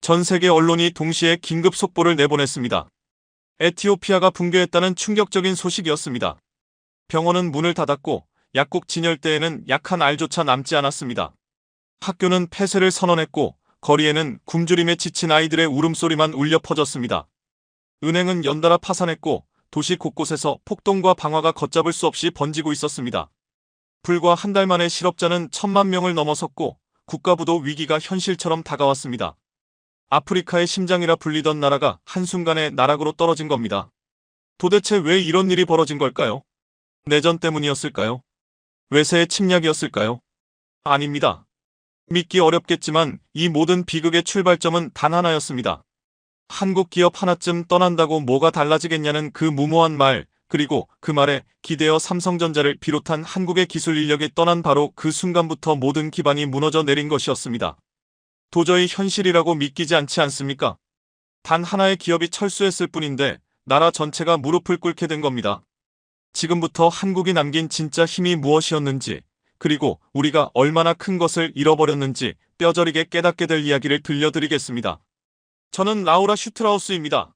전 세계 언론이 동시에 긴급 속보를 내보냈습니다. 에티오피아가 붕괴했다는 충격적인 소식이었습니다. 병원은 문을 닫았고 약국 진열대에는 약한 알조차 남지 않았습니다. 학교는 폐쇄를 선언했고 거리에는 굶주림에 지친 아이들의 울음소리만 울려 퍼졌습니다. 은행은 연달아 파산했고 도시 곳곳에서 폭동과 방화가 걷잡을 수 없이 번지고 있었습니다. 불과 한 달 만에 실업자는 1,000만 명을 넘어섰고 국가부도 위기가 현실처럼 다가왔습니다. 아프리카의 심장이라 불리던 나라가 한순간에 나락으로 떨어진 겁니다. 도대체 왜 이런 일이 벌어진 걸까요? 내전 때문이었을까요? 외세의 침략이었을까요? 아닙니다. 믿기 어렵겠지만 이 모든 비극의 출발점은 단 하나였습니다. 한국 기업 하나쯤 떠난다고 뭐가 달라지겠냐는 그 무모한 말, 그리고 그 말에 기대어 삼성전자를 비롯한 한국의 기술 인력이 떠난 바로 그 순간부터 모든 기반이 무너져 내린 것이었습니다. 도저히 현실이라고 믿기지 않지 않습니까? 단 하나의 기업이 철수했을 뿐인데 나라 전체가 무릎을 꿇게 된 겁니다. 지금부터 한국이 남긴 진짜 힘이 무엇이었는지, 그리고 우리가 얼마나 큰 것을 잃어버렸는지 뼈저리게 깨닫게 될 이야기를 들려드리겠습니다. 저는 라우라 슈트라우스입니다.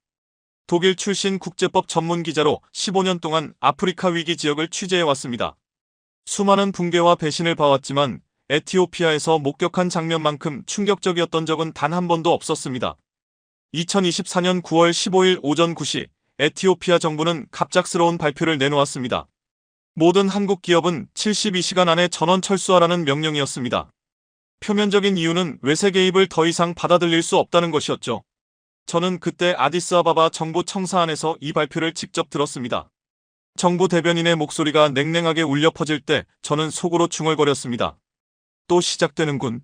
독일 출신 국제법 전문 기자로 15년 동안 아프리카 위기 지역을 취재해왔습니다. 수많은 붕괴와 배신을 봐왔지만 에티오피아에서 목격한 장면만큼 충격적이었던 적은 단 한 번도 없었습니다. 2024년 9월 15일 오전 9시 에티오피아 정부는 갑작스러운 발표를 내놓았습니다. 모든 한국 기업은 72시간 안에 전원 철수하라는 명령이었습니다. 표면적인 이유는 외세 개입을 더 이상 받아들일 수 없다는 것이었죠. 저는 그때 아디스아바바 정부 청사 안에서 이 발표를 직접 들었습니다. 정부 대변인의 목소리가 냉랭하게 울려 퍼질 때 저는 속으로 중얼거렸습니다. 또 시작되는군.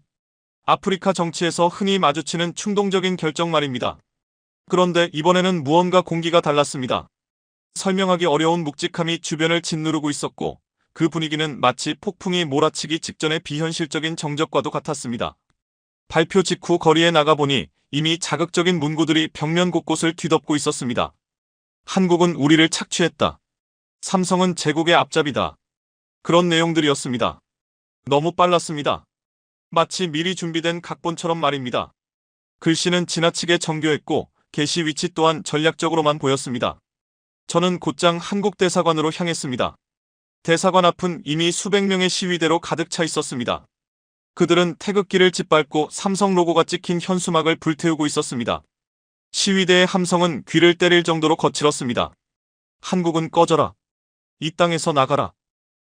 아프리카 정치에서 흔히 마주치는 충동적인 결정 말입니다. 그런데 이번에는 무언가 공기가 달랐습니다. 설명하기 어려운 묵직함이 주변을 짓누르고 있었고 그 분위기는 마치 폭풍이 몰아치기 직전의 비현실적인 정적과도 같았습니다. 발표 직후 거리에 나가보니 이미 자극적인 문구들이 벽면 곳곳을 뒤덮고 있었습니다. 한국은 우리를 착취했다. 삼성은 제국의 앞잡이다. 그런 내용들이었습니다. 너무 빨랐습니다. 마치 미리 준비된 각본처럼 말입니다. 글씨는 지나치게 정교했고 게시 위치 또한 전략적으로만 보였습니다. 저는 곧장 한국 대사관으로 향했습니다. 대사관 앞은 이미 수백 명의 시위대로 가득 차 있었습니다. 그들은 태극기를 짓밟고 삼성 로고가 찍힌 현수막을 불태우고 있었습니다. 시위대의 함성은 귀를 때릴 정도로 거칠었습니다. 한국은 꺼져라. 이 땅에서 나가라.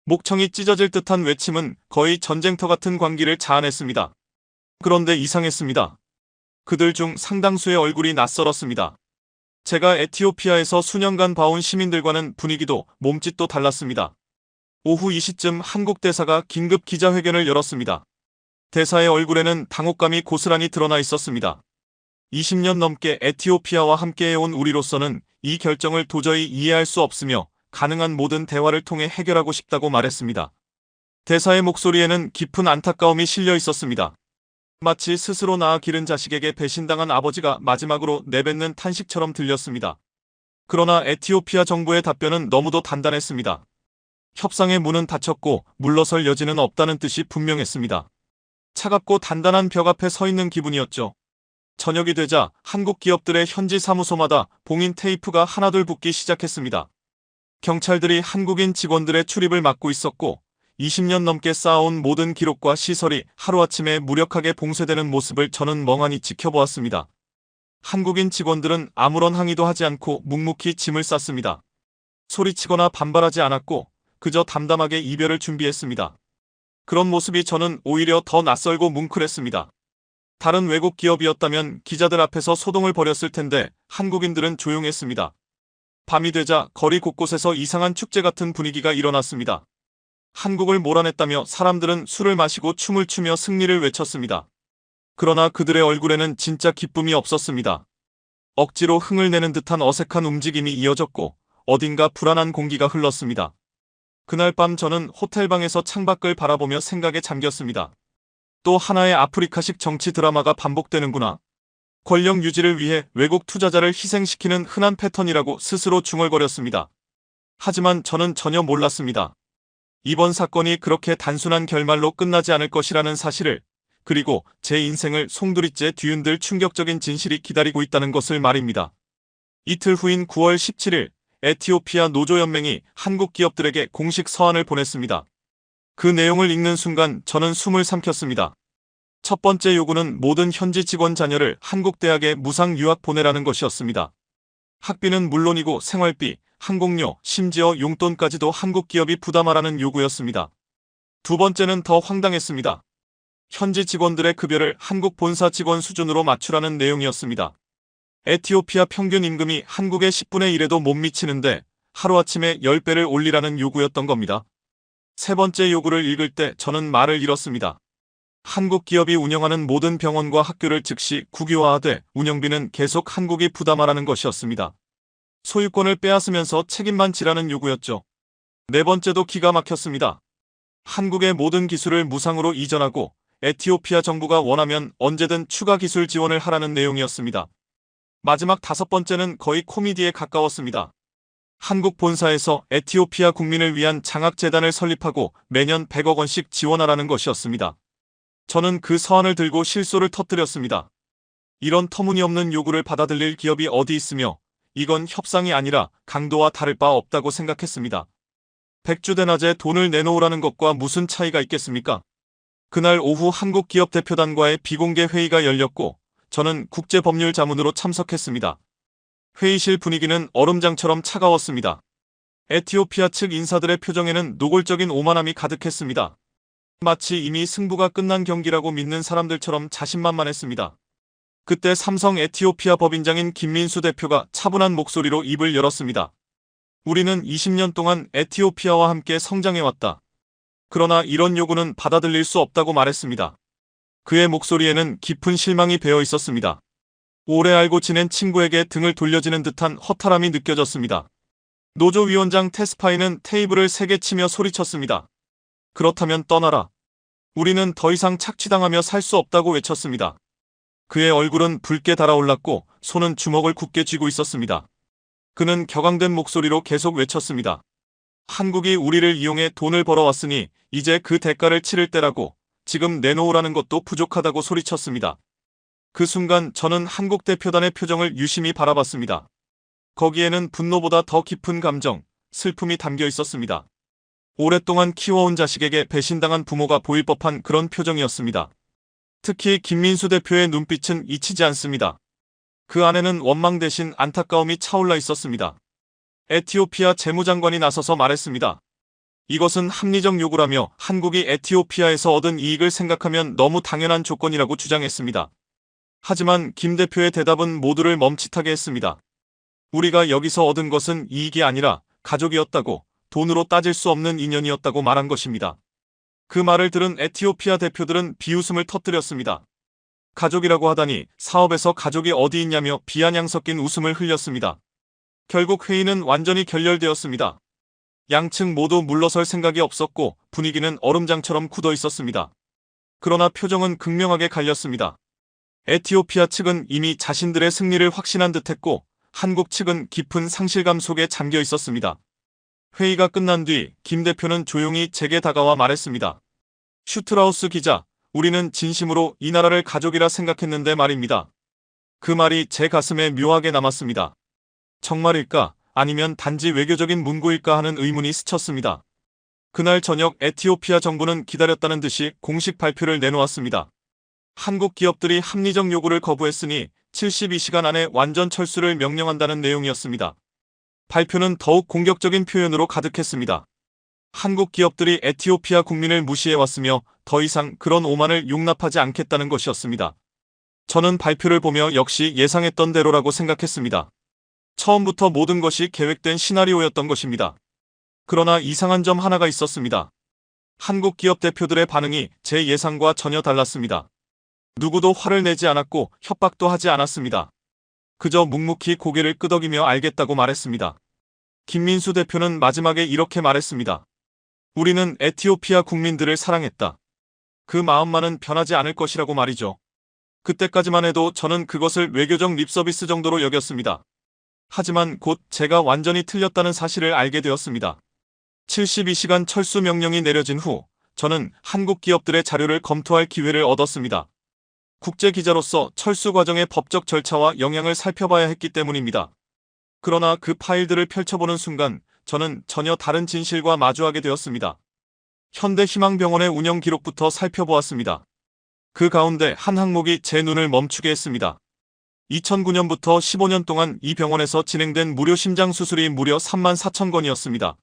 목청이 찢어질 듯한 외침은 거의 전쟁터 같은 광기를 자아냈습니다. 그런데 이상했습니다. 그들 중 상당수의 얼굴이 낯설었습니다. 제가 에티오피아에서 수년간 봐온 시민들과는 분위기도 몸짓도 달랐습니다. 오후 2시쯤 한국 대사가 긴급 기자회견을 열었습니다. 대사의 얼굴에는 당혹감이 고스란히 드러나 있었습니다. 20년 넘게 에티오피아와 함께해온 우리로서는 이 결정을 도저히 이해할 수 없으며 가능한 모든 대화를 통해 해결하고 싶다고 말했습니다. 대사의 목소리에는 깊은 안타까움이 실려 있었습니다. 마치 스스로 낳아 기른 자식에게 배신당한 아버지가 마지막으로 내뱉는 탄식처럼 들렸습니다. 그러나 에티오피아 정부의 답변은 너무도 단단했습니다. 협상의 문은 닫혔고 물러설 여지는 없다는 뜻이 분명했습니다. 차갑고 단단한 벽 앞에 서 있는 기분이었죠. 저녁이 되자 한국 기업들의 현지 사무소마다 봉인 테이프가 하나둘 붙기 시작했습니다. 경찰들이 한국인 직원들의 출입을 막고 있었고 20년 넘게 쌓아온 모든 기록과 시설이 하루아침에 무력하게 봉쇄되는 모습을 저는 멍하니 지켜보았습니다. 한국인 직원들은 아무런 항의도 하지 않고 묵묵히 짐을 쌌습니다. 소리치거나 반발하지 않았고 그저 담담하게 이별을 준비했습니다. 그런 모습이 저는 오히려 더 낯설고 뭉클했습니다. 다른 외국 기업이었다면 기자들 앞에서 소동을 벌였을 텐데 한국인들은 조용했습니다. 밤이 되자 거리 곳곳에서 이상한 축제 같은 분위기가 일어났습니다. 한국을 몰아냈다며 사람들은 술을 마시고 춤을 추며 승리를 외쳤습니다. 그러나 그들의 얼굴에는 진짜 기쁨이 없었습니다. 억지로 흥을 내는 듯한 어색한 움직임이 이어졌고 어딘가 불안한 공기가 흘렀습니다. 그날 밤 저는 호텔방에서 창밖을 바라보며 생각에 잠겼습니다. 또 하나의 아프리카식 정치 드라마가 반복되는구나. 권력 유지를 위해 외국 투자자를 희생시키는 흔한 패턴이라고 스스로 중얼거렸습니다. 하지만 저는 전혀 몰랐습니다. 이번 사건이 그렇게 단순한 결말로 끝나지 않을 것이라는 사실을, 그리고 제 인생을 송두리째 뒤흔들 충격적인 진실이 기다리고 있다는 것을 말입니다. 이틀 후인 9월 17일, 에티오피아 노조연맹이 한국 기업들에게 공식 서한을 보냈습니다. 그 내용을 읽는 순간 저는 숨을 삼켰습니다. 첫 번째 요구는 모든 현지 직원 자녀를 한국 대학에 무상 유학 보내라는 것이었습니다. 학비는 물론이고 생활비, 항공료, 심지어 용돈까지도 한국 기업이 부담하라는 요구였습니다. 두 번째는 더 황당했습니다. 현지 직원들의 급여를 한국 본사 직원 수준으로 맞추라는 내용이었습니다. 에티오피아 평균 임금이 한국의 10분의 1에도 못 미치는데 하루아침에 10배를 올리라는 요구였던 겁니다. 세 번째 요구를 읽을 때 저는 말을 잃었습니다. 한국 기업이 운영하는 모든 병원과 학교를 즉시 국유화하되 운영비는 계속 한국이 부담하라는 것이었습니다. 소유권을 빼앗으면서 책임만 지라는 요구였죠. 네 번째도 기가 막혔습니다. 한국의 모든 기술을 무상으로 이전하고 에티오피아 정부가 원하면 언제든 추가 기술 지원을 하라는 내용이었습니다. 마지막 다섯 번째는 거의 코미디에 가까웠습니다. 한국 본사에서 에티오피아 국민을 위한 장학재단을 설립하고 매년 100억 원씩 지원하라는 것이었습니다. 저는 그 서한을 들고 실소를 터뜨렸습니다. 이런 터무니없는 요구를 받아들일 기업이 어디 있으며 이건 협상이 아니라 강도와 다를 바 없다고 생각했습니다. 백주대낮에 돈을 내놓으라는 것과 무슨 차이가 있겠습니까? 그날 오후 한국 기업 대표단과의 비공개 회의가 열렸고 저는 국제법률 자문으로 참석했습니다. 회의실 분위기는 얼음장처럼 차가웠습니다. 에티오피아 측 인사들의 표정에는 노골적인 오만함이 가득했습니다. 마치 이미 승부가 끝난 경기라고 믿는 사람들처럼 자신만만했습니다. 그때 삼성 에티오피아 법인장인 김민수 대표가 차분한 목소리로 입을 열었습니다. 우리는 20년 동안 에티오피아와 함께 성장해왔다. 그러나 이런 요구는 받아들일 수 없다고 말했습니다. 그의 목소리에는 깊은 실망이 배어 있었습니다. 오래 알고 지낸 친구에게 등을 돌려지는 듯한 허탈함이 느껴졌습니다. 노조위원장 테스파이는 테이블을 세게 치며 소리쳤습니다. 그렇다면 떠나라. 우리는 더 이상 착취당하며 살 수 없다고 외쳤습니다. 그의 얼굴은 붉게 달아올랐고 손은 주먹을 굳게 쥐고 있었습니다. 그는 격앙된 목소리로 계속 외쳤습니다. 한국이 우리를 이용해 돈을 벌어왔으니 이제 그 대가를 치를 때라고. 지금 내놓으라는 것도 부족하다고 소리쳤습니다. 그 순간 저는 한국 대표단의 표정을 유심히 바라봤습니다. 거기에는 분노보다 더 깊은 감정, 슬픔이 담겨 있었습니다. 오랫동안 키워온 자식에게 배신당한 부모가 보일 법한 그런 표정이었습니다. 특히 김민수 대표의 눈빛은 잊히지 않습니다. 그 안에는 원망 대신 안타까움이 차올라 있었습니다. 에티오피아 재무장관이 나서서 말했습니다. 이것은 합리적 요구라며 한국이 에티오피아에서 얻은 이익을 생각하면 너무 당연한 조건이라고 주장했습니다. 하지만 김 대표의 대답은 모두를 멈칫하게 했습니다. 우리가 여기서 얻은 것은 이익이 아니라 가족이었다고, 돈으로 따질 수 없는 인연이었다고 말한 것입니다. 그 말을 들은 에티오피아 대표들은 비웃음을 터뜨렸습니다. 가족이라고 하다니 사업에서 가족이 어디 있냐며 비아냥 섞인 웃음을 흘렸습니다. 결국 회의는 완전히 결렬되었습니다. 양측 모두 물러설 생각이 없었고 분위기는 얼음장처럼 굳어 있었습니다. 그러나 표정은 극명하게 갈렸습니다. 에티오피아 측은 이미 자신들의 승리를 확신한 듯했고 한국 측은 깊은 상실감 속에 잠겨 있었습니다. 회의가 끝난 뒤 김 대표는 조용히 제게 다가와 말했습니다. 슈트라우스 기자, 우리는 진심으로 이 나라를 가족이라 생각했는데 말입니다. 그 말이 제 가슴에 묘하게 남았습니다. 정말일까? 아니면 단지 외교적인 문구일까 하는 의문이 스쳤습니다. 그날 저녁 에티오피아 정부는 기다렸다는 듯이 공식 발표를 내놓았습니다. 한국 기업들이 합리적 요구를 거부했으니 72시간 안에 완전 철수를 명령한다는 내용이었습니다. 발표는 더욱 공격적인 표현으로 가득했습니다. 한국 기업들이 에티오피아 국민을 무시해왔으며 더 이상 그런 오만을 용납하지 않겠다는 것이었습니다. 저는 발표를 보며 역시 예상했던 대로라고 생각했습니다. 처음부터 모든 것이 계획된 시나리오였던 것입니다. 그러나 이상한 점 하나가 있었습니다. 한국 기업 대표들의 반응이 제 예상과 전혀 달랐습니다. 누구도 화를 내지 않았고 협박도 하지 않았습니다. 그저 묵묵히 고개를 끄덕이며 알겠다고 말했습니다. 김민수 대표는 마지막에 이렇게 말했습니다. 우리는 에티오피아 국민들을 사랑했다. 그 마음만은 변하지 않을 것이라고 말이죠. 그때까지만 해도 저는 그것을 외교적 립서비스 정도로 여겼습니다. 하지만 곧 제가 완전히 틀렸다는 사실을 알게 되었습니다. 72시간 철수 명령이 내려진 후 저는 한국 기업들의 자료를 검토할 기회를 얻었습니다. 국제 기자로서 철수 과정의 법적 절차와 영향을 살펴봐야 했기 때문입니다. 그러나 그 파일들을 펼쳐보는 순간 저는 전혀 다른 진실과 마주하게 되었습니다. 현대희망병원의 운영 기록부터 살펴보았습니다. 그 가운데 한 항목이 제 눈을 멈추게 했습니다. 2009년부터 15년 동안 이 병원에서 진행된 무료 심장 수술이 무려 3만 4천 건이었습니다.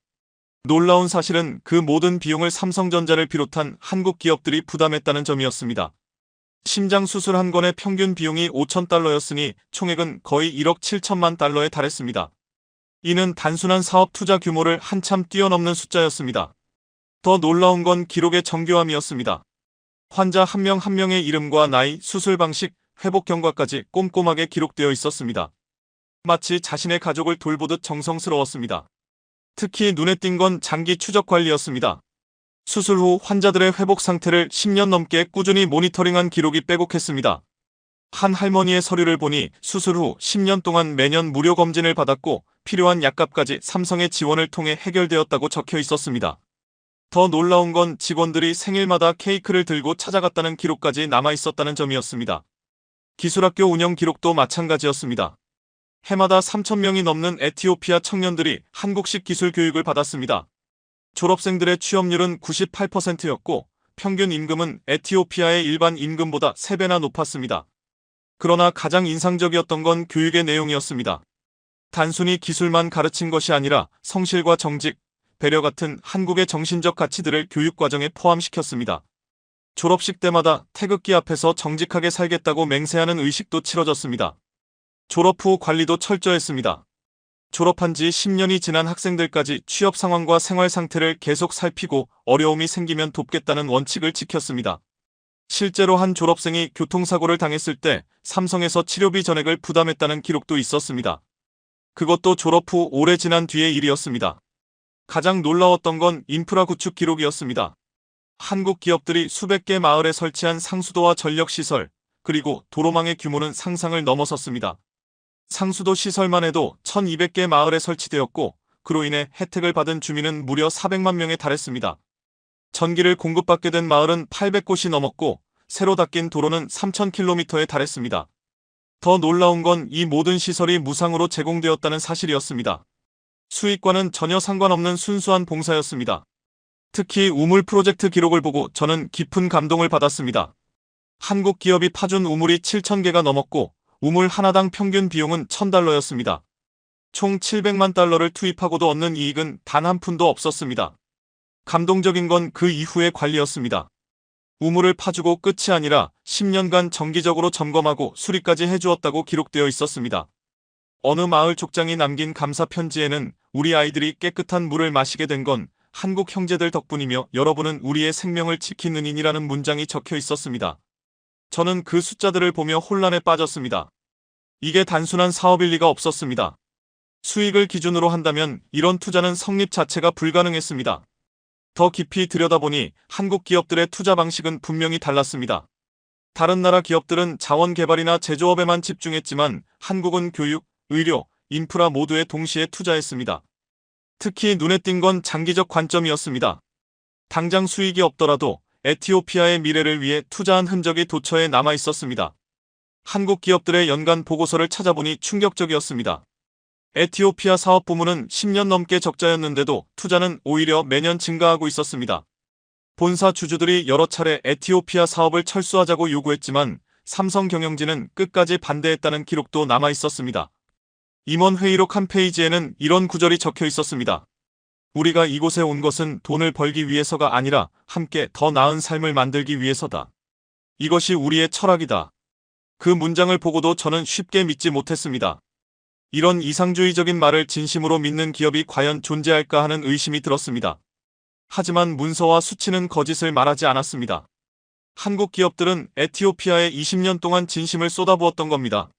놀라운 사실은 그 모든 비용을 삼성전자를 비롯한 한국 기업들이 부담했다는 점이었습니다. 심장 수술 한 건의 평균 비용이 5,000달러였으니 총액은 거의 1억 7천만 달러에 달했습니다. 이는 단순한 사업 투자 규모를 한참 뛰어넘는 숫자였습니다. 더 놀라운 건 기록의 정교함이었습니다. 환자 한 명 한 명의 이름과 나이, 수술 방식, 회복 경과까지 꼼꼼하게 기록되어 있었습니다. 마치 자신의 가족을 돌보듯 정성스러웠습니다. 특히 눈에 띈 건 장기 추적 관리였습니다. 수술 후 환자들의 회복 상태를 10년 넘게 꾸준히 모니터링한 기록이 빼곡했습니다. 한 할머니의 서류를 보니 수술 후 10년 동안 매년 무료 검진을 받았고 필요한 약값까지 삼성의 지원을 통해 해결되었다고 적혀 있었습니다. 더 놀라운 건 직원들이 생일마다 케이크를 들고 찾아갔다는 기록까지 남아 있었다는 점이었습니다. 기술학교 운영 기록도 마찬가지였습니다. 해마다 3,000명이 넘는 에티오피아 청년들이 한국식 기술 교육을 받았습니다. 졸업생들의 취업률은 98%였고 평균 임금은 에티오피아의 일반 임금보다 3배나 높았습니다. 그러나 가장 인상적이었던 건 교육의 내용이었습니다. 단순히 기술만 가르친 것이 아니라 성실과 정직, 배려 같은 한국의 정신적 가치들을 교육과정에 포함시켰습니다. 졸업식 때마다 태극기 앞에서 정직하게 살겠다고 맹세하는 의식도 치러졌습니다. 졸업 후 관리도 철저했습니다. 졸업한 지 10년이 지난 학생들까지 취업 상황과 생활 상태를 계속 살피고 어려움이 생기면 돕겠다는 원칙을 지켰습니다. 실제로 한 졸업생이 교통사고를 당했을 때 삼성에서 치료비 전액을 부담했다는 기록도 있었습니다. 그것도 졸업 후 오래 지난 뒤의 일이었습니다. 가장 놀라웠던 건 인프라 구축 기록이었습니다. 한국 기업들이 수백 개 마을에 설치한 상수도와 전력시설, 그리고 도로망의 규모는 상상을 넘어섰습니다. 상수도 시설만 해도 1,200개 마을에 설치되었고 그로 인해 혜택을 받은 주민은 무려 400만 명에 달했습니다. 전기를 공급받게 된 마을은 800곳이 넘었고 새로 닦인 도로는 3,000km에 달했습니다. 더 놀라운 건 이 모든 시설이 무상으로 제공되었다는 사실이었습니다. 수익과는 전혀 상관없는 순수한 봉사였습니다. 특히 우물 프로젝트 기록을 보고 저는 깊은 감동을 받았습니다. 한국 기업이 파준 우물이 7,000개가 넘었고 우물 하나당 평균 비용은 1,000달러였습니다. 총 700만 달러를 투입하고도 얻는 이익은 단 한 푼도 없었습니다. 감동적인 건 그 이후의 관리였습니다. 우물을 파주고 끝이 아니라 10년간 정기적으로 점검하고 수리까지 해주었다고 기록되어 있었습니다. 어느 마을 족장이 남긴 감사 편지에는 우리 아이들이 깨끗한 물을 마시게 된 건 한국 형제들 덕분이며 여러분은 우리의 생명을 지키는 인이라는 문장이 적혀 있었습니다. 저는 그 숫자들을 보며 혼란에 빠졌습니다. 이게 단순한 사업일 리가 없었습니다. 수익을 기준으로 한다면 이런 투자는 성립 자체가 불가능했습니다. 더 깊이 들여다보니 한국 기업들의 투자 방식은 분명히 달랐습니다. 다른 나라 기업들은 자원 개발이나 제조업에만 집중했지만 한국은 교육, 의료, 인프라 모두에 동시에 투자했습니다. 특히 눈에 띈 건 장기적 관점이었습니다. 당장 수익이 없더라도 에티오피아의 미래를 위해 투자한 흔적이 도처에 남아 있었습니다. 한국 기업들의 연간 보고서를 찾아보니 충격적이었습니다. 에티오피아 사업 부문은 10년 넘게 적자였는데도 투자는 오히려 매년 증가하고 있었습니다. 본사 주주들이 여러 차례 에티오피아 사업을 철수하자고 요구했지만 삼성 경영진은 끝까지 반대했다는 기록도 남아 있었습니다. 임원 회의록 한 페이지에는 이런 구절이 적혀 있었습니다. 우리가 이곳에 온 것은 돈을 벌기 위해서가 아니라 함께 더 나은 삶을 만들기 위해서다. 이것이 우리의 철학이다. 그 문장을 보고도 저는 쉽게 믿지 못했습니다. 이런 이상주의적인 말을 진심으로 믿는 기업이 과연 존재할까 하는 의심이 들었습니다. 하지만 문서와 수치는 거짓을 말하지 않았습니다. 한국 기업들은 에티오피아에 20년 동안 진심을 쏟아부었던 겁니다.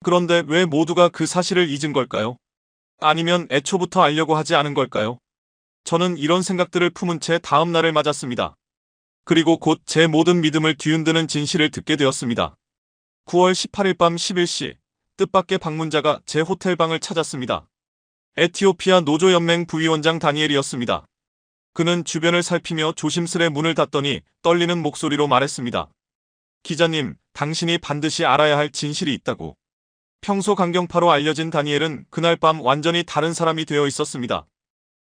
그런데 왜 모두가 그 사실을 잊은 걸까요? 아니면 애초부터 알려고 하지 않은 걸까요? 저는 이런 생각들을 품은 채 다음 날을 맞았습니다. 그리고 곧 제 모든 믿음을 뒤흔드는 진실을 듣게 되었습니다. 9월 18일 밤 11시, 뜻밖의 방문자가 제 호텔 방을 찾았습니다. 에티오피아 노조연맹 부위원장 다니엘이었습니다. 그는 주변을 살피며 조심스레 문을 닫더니 떨리는 목소리로 말했습니다. 기자님, 당신이 반드시 알아야 할 진실이 있다고. 평소 강경파로 알려진 다니엘은 그날 밤 완전히 다른 사람이 되어 있었습니다.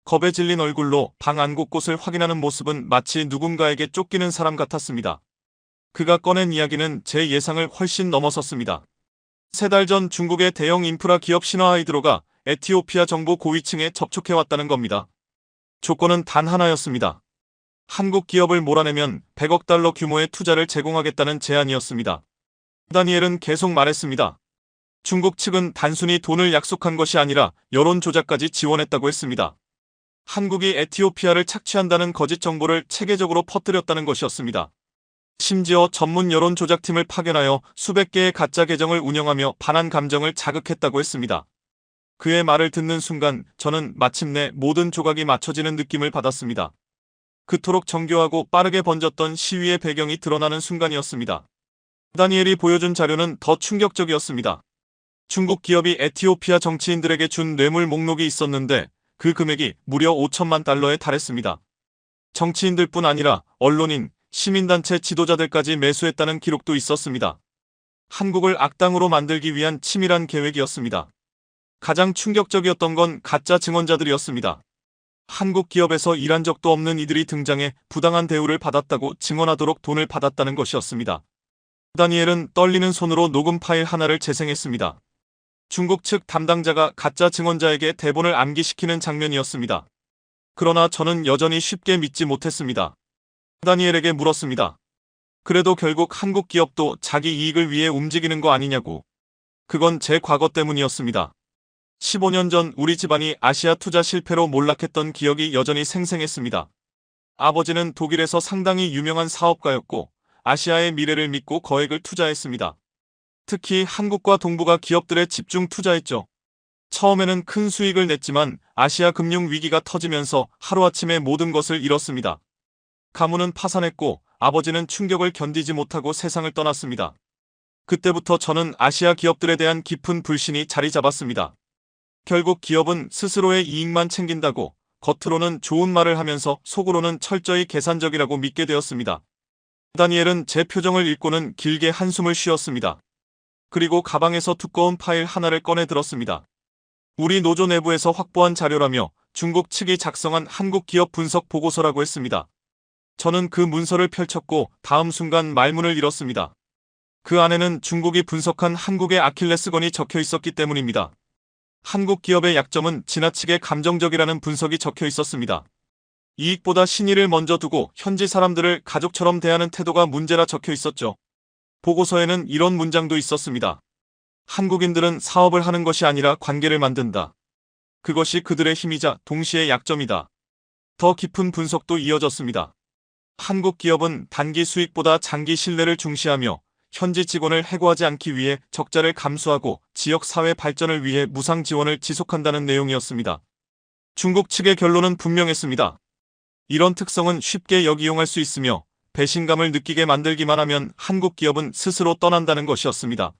겁에 질린 얼굴로 방 안 곳곳을 확인하는 모습은 마치 누군가에게 쫓기는 사람 같았습니다. 그가 꺼낸 이야기는 제 예상을 훨씬 넘어섰습니다. 3달 전 중국의 대형 인프라 기업 신화하이드로가 에티오피아 정부 고위층에 접촉해왔다는 겁니다. 조건은 단 하나였습니다. 한국 기업을 몰아내면 100억 달러 규모의 투자를 제공하겠다는 제안이었습니다. 다니엘은 계속 말했습니다. 중국 측은 단순히 돈을 약속한 것이 아니라 여론 조작까지 지원했다고 했습니다. 한국이 에티오피아를 착취한다는 거짓 정보를 체계적으로 퍼뜨렸다는 것이었습니다. 심지어 전문 여론 조작팀을 파견하여 수백 개의 가짜 계정을 운영하며 반한 감정을 자극했다고 했습니다. 그의 말을 듣는 순간 저는 마침내 모든 조각이 맞춰지는 느낌을 받았습니다. 그토록 정교하고 빠르게 번졌던 시위의 배경이 드러나는 순간이었습니다. 다니엘이 보여준 자료는 더 충격적이었습니다. 중국 기업이 에티오피아 정치인들에게 준 뇌물 목록이 있었는데 그 금액이 무려 5천만 달러에 달했습니다. 정치인들뿐 아니라 언론인, 시민단체 지도자들까지 매수했다는 기록도 있었습니다. 한국을 악당으로 만들기 위한 치밀한 계획이었습니다. 가장 충격적이었던 건 가짜 증언자들이었습니다. 한국 기업에서 일한 적도 없는 이들이 등장해 부당한 대우를 받았다고 증언하도록 돈을 받았다는 것이었습니다. 다니엘은 떨리는 손으로 녹음 파일 하나를 재생했습니다. 중국 측 담당자가 가짜 증언자에게 대본을 암기시키는 장면이었습니다. 그러나 저는 여전히 쉽게 믿지 못했습니다. 다니엘에게 물었습니다. 그래도 결국 한국 기업도 자기 이익을 위해 움직이는 거 아니냐고. 그건 제 과거 때문이었습니다. 15년 전 우리 집안이 아시아 투자 실패로 몰락했던 기억이 여전히 생생했습니다. 아버지는 독일에서 상당히 유명한 사업가였고 아시아의 미래를 믿고 거액을 투자했습니다. 특히 한국과 동북아 기업들에 집중 투자했죠. 처음에는 큰 수익을 냈지만 아시아 금융 위기가 터지면서 하루아침에 모든 것을 잃었습니다. 가문은 파산했고 아버지는 충격을 견디지 못하고 세상을 떠났습니다. 그때부터 저는 아시아 기업들에 대한 깊은 불신이 자리 잡았습니다. 결국 기업은 스스로의 이익만 챙긴다고 겉으로는 좋은 말을 하면서 속으로는 철저히 계산적이라고 믿게 되었습니다. 다니엘은 제 표정을 읽고는 길게 한숨을 쉬었습니다. 그리고 가방에서 두꺼운 파일 하나를 꺼내 들었습니다. 우리 노조 내부에서 확보한 자료라며 중국 측이 작성한 한국 기업 분석 보고서라고 했습니다. 저는 그 문서를 펼쳤고 다음 순간 말문을 잃었습니다. 그 안에는 중국이 분석한 한국의 아킬레스건이 적혀 있었기 때문입니다. 한국 기업의 약점은 지나치게 감정적이라는 분석이 적혀 있었습니다. 이익보다 신의를 먼저 두고 현지 사람들을 가족처럼 대하는 태도가 문제라 적혀 있었죠. 보고서에는 이런 문장도 있었습니다. 한국인들은 사업을 하는 것이 아니라 관계를 만든다. 그것이 그들의 힘이자 동시에 약점이다. 더 깊은 분석도 이어졌습니다. 한국 기업은 단기 수익보다 장기 신뢰를 중시하며 현지 직원을 해고하지 않기 위해 적자를 감수하고 지역 사회 발전을 위해 무상 지원을 지속한다는 내용이었습니다. 중국 측의 결론은 분명했습니다. 이런 특성은 쉽게 역이용할 수 있으며 배신감을 느끼게 만들기만 하면 한국 기업은 스스로 떠난다는 것이었습니다.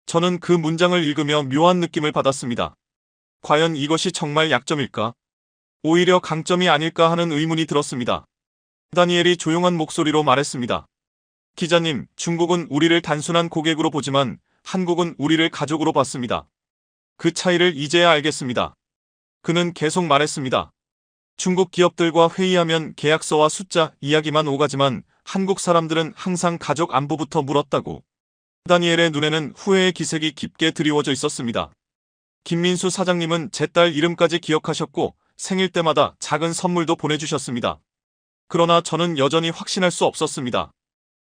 저는 그 문장을 읽으며 묘한 느낌을 받았습니다. 과연 이것이 정말 약점일까? 오히려 강점이 아닐까 하는 의문이 들었습니다. 다니엘이 조용한 목소리로 말했습니다. 기자님, 중국은 우리를 단순한 고객으로 보지만 한국은 우리를 가족으로 봤습니다. 그 차이를 이제야 알겠습니다. 그는 계속 말했습니다. 중국 기업들과 회의하면 계약서와 숫자, 이야기만 오가지만 한국 사람들은 항상 가족 안부부터 물었다고. 다니엘의 눈에는 후회의 기색이 깊게 드리워져 있었습니다. 김민수 사장님은 제 딸 이름까지 기억하셨고 생일 때마다 작은 선물도 보내주셨습니다. 그러나 저는 여전히 확신할 수 없었습니다.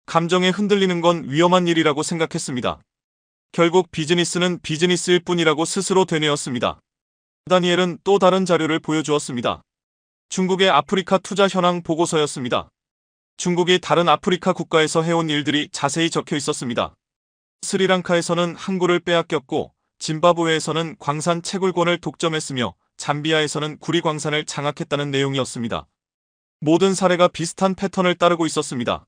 감정에 흔들리는 건 위험한 일이라고 생각했습니다. 결국 비즈니스는 비즈니스일 뿐이라고 스스로 되뇌었습니다. 다니엘은 또 다른 자료를 보여주었습니다. 중국의 아프리카 투자 현황 보고서였습니다. 중국이 다른 아프리카 국가에서 해온 일들이 자세히 적혀 있었습니다. 스리랑카에서는 항구를 빼앗겼고 짐바브웨에서는 광산 채굴권을 독점했으며 잠비아에서는 구리광산을 장악했다는 내용이었습니다. 모든 사례가 비슷한 패턴을 따르고 있었습니다.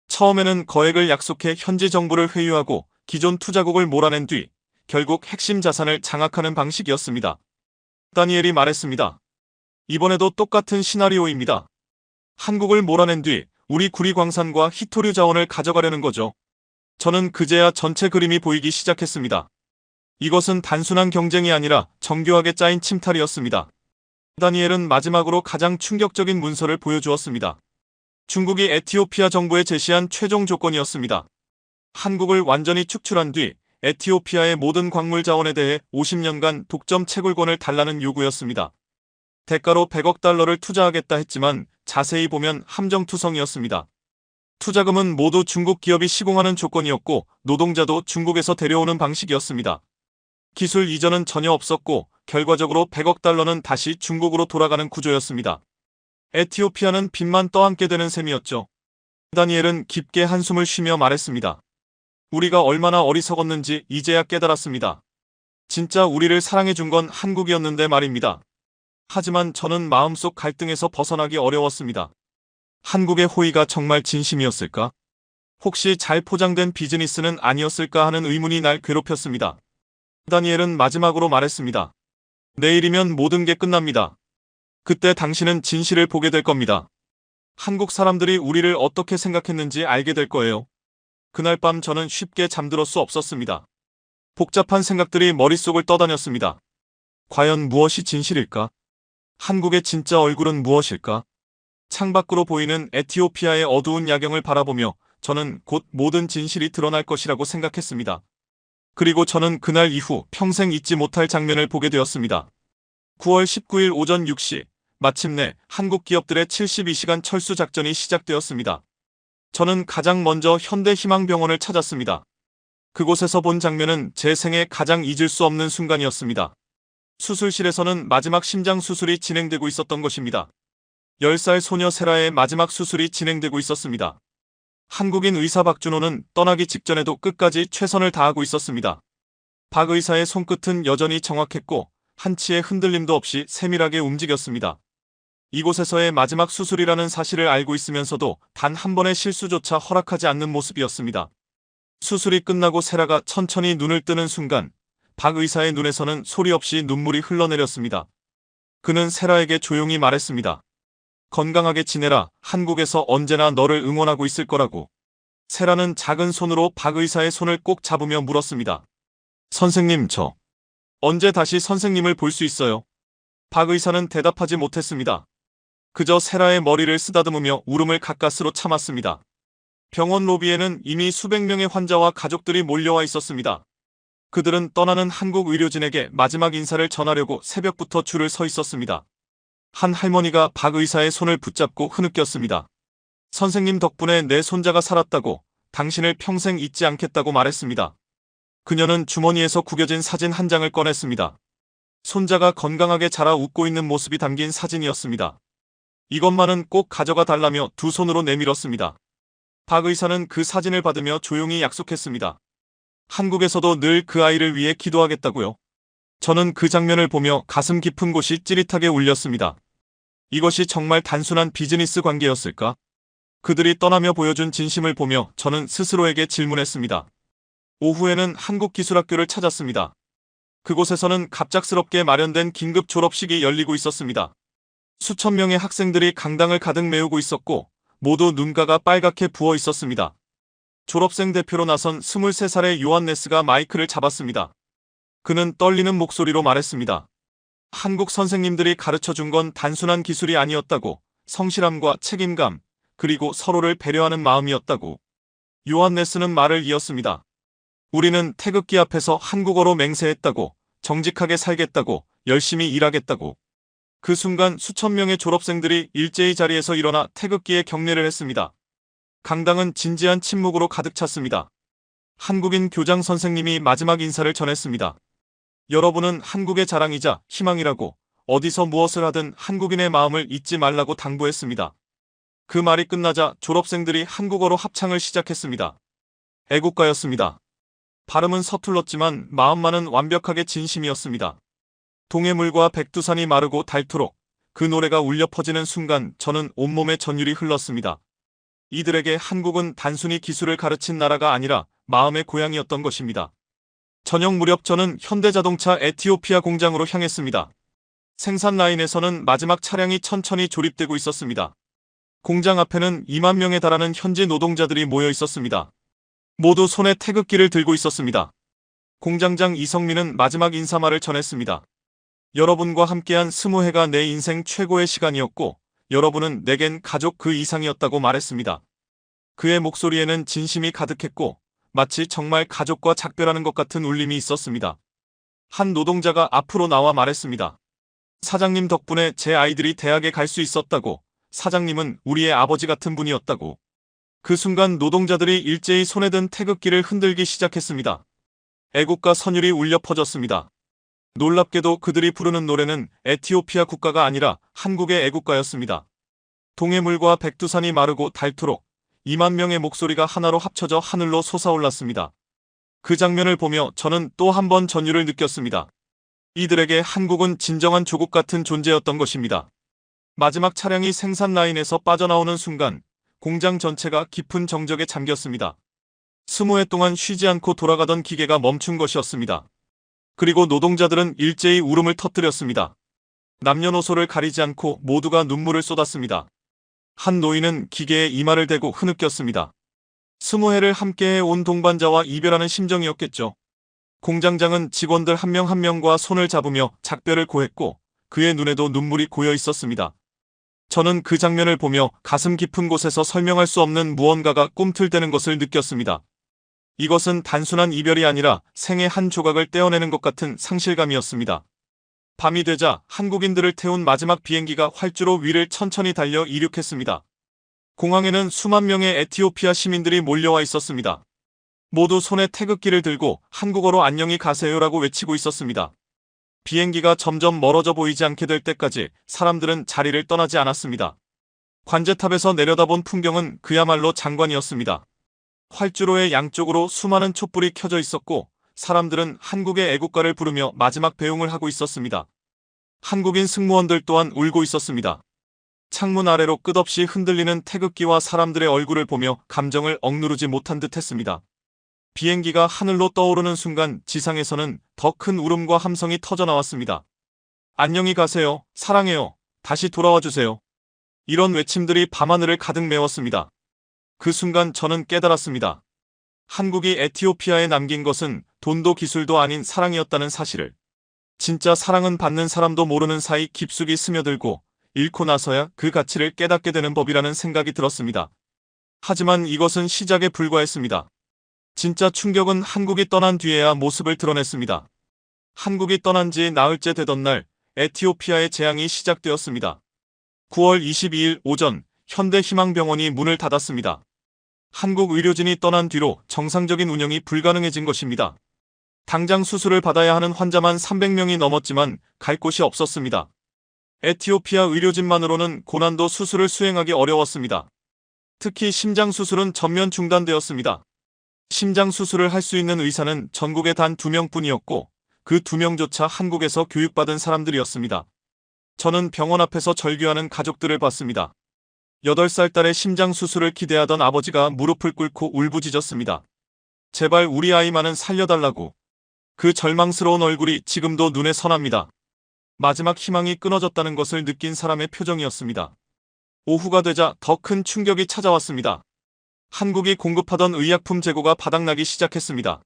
처음에는 거액을 약속해 현지 정부를 회유하고 기존 투자국을 몰아낸 뒤 결국 핵심 자산을 장악하는 방식이었습니다. 다니엘이 말했습니다. 이번에도 똑같은 시나리오입니다. 한국을 몰아낸 뒤 우리 구리광산과 히토류 자원을 가져가려는 거죠. 저는 그제야 전체 그림이 보이기 시작했습니다. 이것은 단순한 경쟁이 아니라 정교하게 짜인 침탈이었습니다. 다니엘은 마지막으로 가장 충격적인 문서를 보여주었습니다. 중국이 에티오피아 정부에 제시한 최종 조건이었습니다. 한국을 완전히 축출한 뒤 에티오피아의 모든 광물 자원에 대해 50년간 독점 채굴권을 달라는 요구였습니다. 대가로 100억 달러를 투자하겠다 했지만 자세히 보면 함정투성이었습니다. 투자금은 모두 중국 기업이 시공하는 조건이었고 노동자도 중국에서 데려오는 방식이었습니다. 기술 이전은 전혀 없었고 결과적으로 100억 달러는 다시 중국으로 돌아가는 구조였습니다. 에티오피아는 빚만 떠안게 되는 셈이었죠. 다니엘은 깊게 한숨을 쉬며 말했습니다. 우리가 얼마나 어리석었는지 이제야 깨달았습니다. 진짜 우리를 사랑해준 건 한국이었는데 말입니다. 하지만 저는 마음속 갈등에서 벗어나기 어려웠습니다. 한국의 호의가 정말 진심이었을까? 혹시 잘 포장된 비즈니스는 아니었을까 하는 의문이 날 괴롭혔습니다. 다니엘은 마지막으로 말했습니다. 내일이면 모든 게 끝납니다. 그때 당신은 진실을 보게 될 겁니다. 한국 사람들이 우리를 어떻게 생각했는지 알게 될 거예요. 그날 밤 저는 쉽게 잠들 수 없었습니다. 복잡한 생각들이 머릿속을 떠다녔습니다. 과연 무엇이 진실일까? 한국의 진짜 얼굴은 무엇일까? 창밖으로 보이는 에티오피아의 어두운 야경을 바라보며 저는 곧 모든 진실이 드러날 것이라고 생각했습니다. 그리고 저는 그날 이후 평생 잊지 못할 장면을 보게 되었습니다. 9월 19일 오전 6시, 마침내 한국 기업들의 72시간 철수 작전이 시작되었습니다. 저는 가장 먼저 현대희망병원을 찾았습니다. 그곳에서 본 장면은 제 생애 가장 잊을 수 없는 순간이었습니다. 수술실에서는 마지막 심장 수술이 진행되고 있었던 것입니다. 10살 소녀 세라의 마지막 수술이 진행되고 있었습니다. 한국인 의사 박준호는 떠나기 직전에도 끝까지 최선을 다하고 있었습니다. 박 의사의 손끝은 여전히 정확했고 한치의 흔들림도 없이 세밀하게 움직였습니다. 이곳에서의 마지막 수술이라는 사실을 알고 있으면서도 단 한 번의 실수조차 허락하지 않는 모습이었습니다. 수술이 끝나고 세라가 천천히 눈을 뜨는 순간 박 의사의 눈에서는 소리 없이 눈물이 흘러내렸습니다. 그는 세라에게 조용히 말했습니다. 건강하게 지내라. 한국에서 언제나 너를 응원하고 있을 거라고. 세라는 작은 손으로 박 의사의 손을 꼭 잡으며 물었습니다. 선생님, 저 언제 다시 선생님을 볼 수 있어요? 박 의사는 대답하지 못했습니다. 그저 세라의 머리를 쓰다듬으며 울음을 가까스로 참았습니다. 병원 로비에는 이미 수백 명의 환자와 가족들이 몰려와 있었습니다. 그들은 떠나는 한국 의료진에게 마지막 인사를 전하려고 새벽부터 줄을 서 있었습니다. 한 할머니가 박 의사의 손을 붙잡고 흐느꼈습니다. 선생님 덕분에 내 손자가 살았다고, 당신을 평생 잊지 않겠다고 말했습니다. 그녀는 주머니에서 구겨진 사진 한 장을 꺼냈습니다. 손자가 건강하게 자라 웃고 있는 모습이 담긴 사진이었습니다. 이것만은 꼭 가져가 달라며 두 손으로 내밀었습니다. 박 의사는 그 사진을 받으며 조용히 약속했습니다. 한국에서도 늘 그 아이를 위해 기도하겠다고요. 저는 그 장면을 보며 가슴 깊은 곳이 찌릿하게 울렸습니다. 이것이 정말 단순한 비즈니스 관계였을까? 그들이 떠나며 보여준 진심을 보며 저는 스스로에게 질문했습니다. 오후에는 한국기술학교를 찾았습니다. 그곳에서는 갑작스럽게 마련된 긴급 졸업식이 열리고 있었습니다. 수천 명의 학생들이 강당을 가득 메우고 있었고 모두 눈가가 빨갛게 부어 있었습니다. 졸업생 대표로 나선 23살의 요한네스가 마이크를 잡았습니다. 그는 떨리는 목소리로 말했습니다. 한국 선생님들이 가르쳐준 건 단순한 기술이 아니었다고, 성실함과 책임감, 그리고 서로를 배려하는 마음이었다고. 요한네스는 말을 이었습니다. 우리는 태극기 앞에서 한국어로 맹세했다고, 정직하게 살겠다고, 열심히 일하겠다고. 그 순간 수천 명의 졸업생들이 일제히 자리에서 일어나 태극기에 경례를 했습니다. 강당은 진지한 침묵으로 가득 찼습니다. 한국인 교장 선생님이 마지막 인사를 전했습니다. 여러분은 한국의 자랑이자 희망이라고, 어디서 무엇을 하든 한국인의 마음을 잊지 말라고 당부했습니다. 그 말이 끝나자 졸업생들이 한국어로 합창을 시작했습니다. 애국가였습니다. 발음은 서툴렀지만 마음만은 완벽하게 진심이었습니다. 동해물과 백두산이 마르고 닳도록 그 노래가 울려 퍼지는 순간 저는 온몸에 전율이 흘렀습니다. 이들에게 한국은 단순히 기술을 가르친 나라가 아니라 마음의 고향이었던 것입니다. 저녁 무렵 저는 현대자동차 에티오피아 공장으로 향했습니다. 생산 라인에서는 마지막 차량이 천천히 조립되고 있었습니다. 공장 앞에는 2만 명에 달하는 현지 노동자들이 모여 있었습니다. 모두 손에 태극기를 들고 있었습니다. 공장장 이성민은 마지막 인사말을 전했습니다. 여러분과 함께한 20해가 내 인생 최고의 시간이었고 여러분은 내겐 가족 그 이상이었다고 말했습니다. 그의 목소리에는 진심이 가득했고 마치 정말 가족과 작별하는 것 같은 울림이 있었습니다. 한 노동자가 앞으로 나와 말했습니다. 사장님 덕분에 제 아이들이 대학에 갈 수 있었다고. 사장님은 우리의 아버지 같은 분이었다고. 그 순간 노동자들이 일제히 손에 든 태극기를 흔들기 시작했습니다. 애국가 선율이 울려 퍼졌습니다. 놀랍게도 그들이 부르는 노래는 에티오피아 국가가 아니라 한국의 애국가였습니다. 동해물과 백두산이 마르고 닳도록 2만 명의 목소리가 하나로 합쳐져 하늘로 솟아올랐습니다. 그 장면을 보며 저는 또 한 번 전율을 느꼈습니다. 이들에게 한국은 진정한 조국 같은 존재였던 것입니다. 마지막 차량이 생산 라인에서 빠져나오는 순간 공장 전체가 깊은 정적에 잠겼습니다. 20해 동안 쉬지 않고 돌아가던 기계가 멈춘 것이었습니다. 그리고 노동자들은 일제히 울음을 터뜨렸습니다. 남녀노소를 가리지 않고 모두가 눈물을 쏟았습니다. 한 노인은 기계에 이마를 대고 흐느꼈습니다. 20해를 함께해 온 동반자와 이별하는 심정이었겠죠. 공장장은 직원들 한 명 한 명과 손을 잡으며 작별을 고했고 그의 눈에도 눈물이 고여 있었습니다. 저는 그 장면을 보며 가슴 깊은 곳에서 설명할 수 없는 무언가가 꿈틀대는 것을 느꼈습니다. 이것은 단순한 이별이 아니라 생의 한 조각을 떼어내는 것 같은 상실감이었습니다. 밤이 되자 한국인들을 태운 마지막 비행기가 활주로 위를 천천히 달려 이륙했습니다. 공항에는 수만 명의 에티오피아 시민들이 몰려와 있었습니다. 모두 손에 태극기를 들고 한국어로 안녕히 가세요라고 외치고 있었습니다. 비행기가 점점 멀어져 보이지 않게 될 때까지 사람들은 자리를 떠나지 않았습니다. 관제탑에서 내려다본 풍경은 그야말로 장관이었습니다. 활주로의 양쪽으로 수많은 촛불이 켜져 있었고 사람들은 한국의 애국가를 부르며 마지막 배웅을 하고 있었습니다. 한국인 승무원들 또한 울고 있었습니다. 창문 아래로 끝없이 흔들리는 태극기와 사람들의 얼굴을 보며 감정을 억누르지 못한 듯 했습니다. 비행기가 하늘로 떠오르는 순간 지상에서는 더 큰 울음과 함성이 터져나왔습니다. 안녕히 가세요. 사랑해요. 다시 돌아와 주세요. 이런 외침들이 밤하늘을 가득 메웠습니다. 그 순간 저는 깨달았습니다. 한국이 에티오피아에 남긴 것은 돈도 기술도 아닌 사랑이었다는 사실을. 진짜 사랑은 받는 사람도 모르는 사이 깊숙이 스며들고 잃고 나서야 그 가치를 깨닫게 되는 법이라는 생각이 들었습니다. 하지만 이것은 시작에 불과했습니다. 진짜 충격은 한국이 떠난 뒤에야 모습을 드러냈습니다. 한국이 떠난 지 나흘째 되던 날 에티오피아의 재앙이 시작되었습니다. 9월 22일 오전 현대희망병원이 문을 닫았습니다. 한국 의료진이 떠난 뒤로 정상적인 운영이 불가능해진 것입니다. 당장 수술을 받아야 하는 환자만 300명이 넘었지만 갈 곳이 없었습니다. 에티오피아 의료진만으로는 고난도 수술을 수행하기 어려웠습니다. 특히 심장 수술은 전면 중단되었습니다. 심장 수술을 할 수 있는 의사는 전국에 단 2명뿐이었고 그 2명조차 한국에서 교육받은 사람들이었습니다. 저는 병원 앞에서 절규하는 가족들을 봤습니다. 8살 딸의 심장 수술을 기대하던 아버지가 무릎을 꿇고 울부짖었습니다. 제발 우리 아이만은 살려달라고. 그 절망스러운 얼굴이 지금도 눈에 선합니다. 마지막 희망이 끊어졌다는 것을 느낀 사람의 표정이었습니다. 오후가 되자 더 큰 충격이 찾아왔습니다. 한국이 공급하던 의약품 재고가 바닥나기 시작했습니다.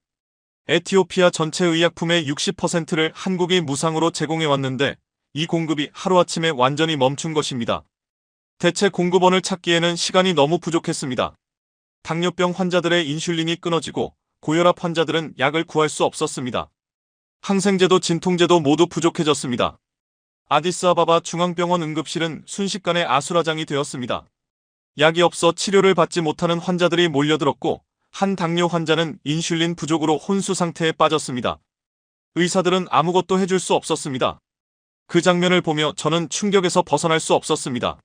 에티오피아 전체 의약품의 60%를 한국이 무상으로 제공해왔는데 이 공급이 하루아침에 완전히 멈춘 것입니다. 대체 공급원을 찾기에는 시간이 너무 부족했습니다. 당뇨병 환자들의 인슐린이 끊어지고 고혈압 환자들은 약을 구할 수 없었습니다. 항생제도 진통제도 모두 부족해졌습니다. 아디스아바바 중앙병원 응급실은 순식간에 아수라장이 되었습니다. 약이 없어 치료를 받지 못하는 환자들이 몰려들었고 한 당뇨 환자는 인슐린 부족으로 혼수 상태에 빠졌습니다. 의사들은 아무것도 해줄 수 없었습니다. 그 장면을 보며 저는 충격에서 벗어날 수 없었습니다.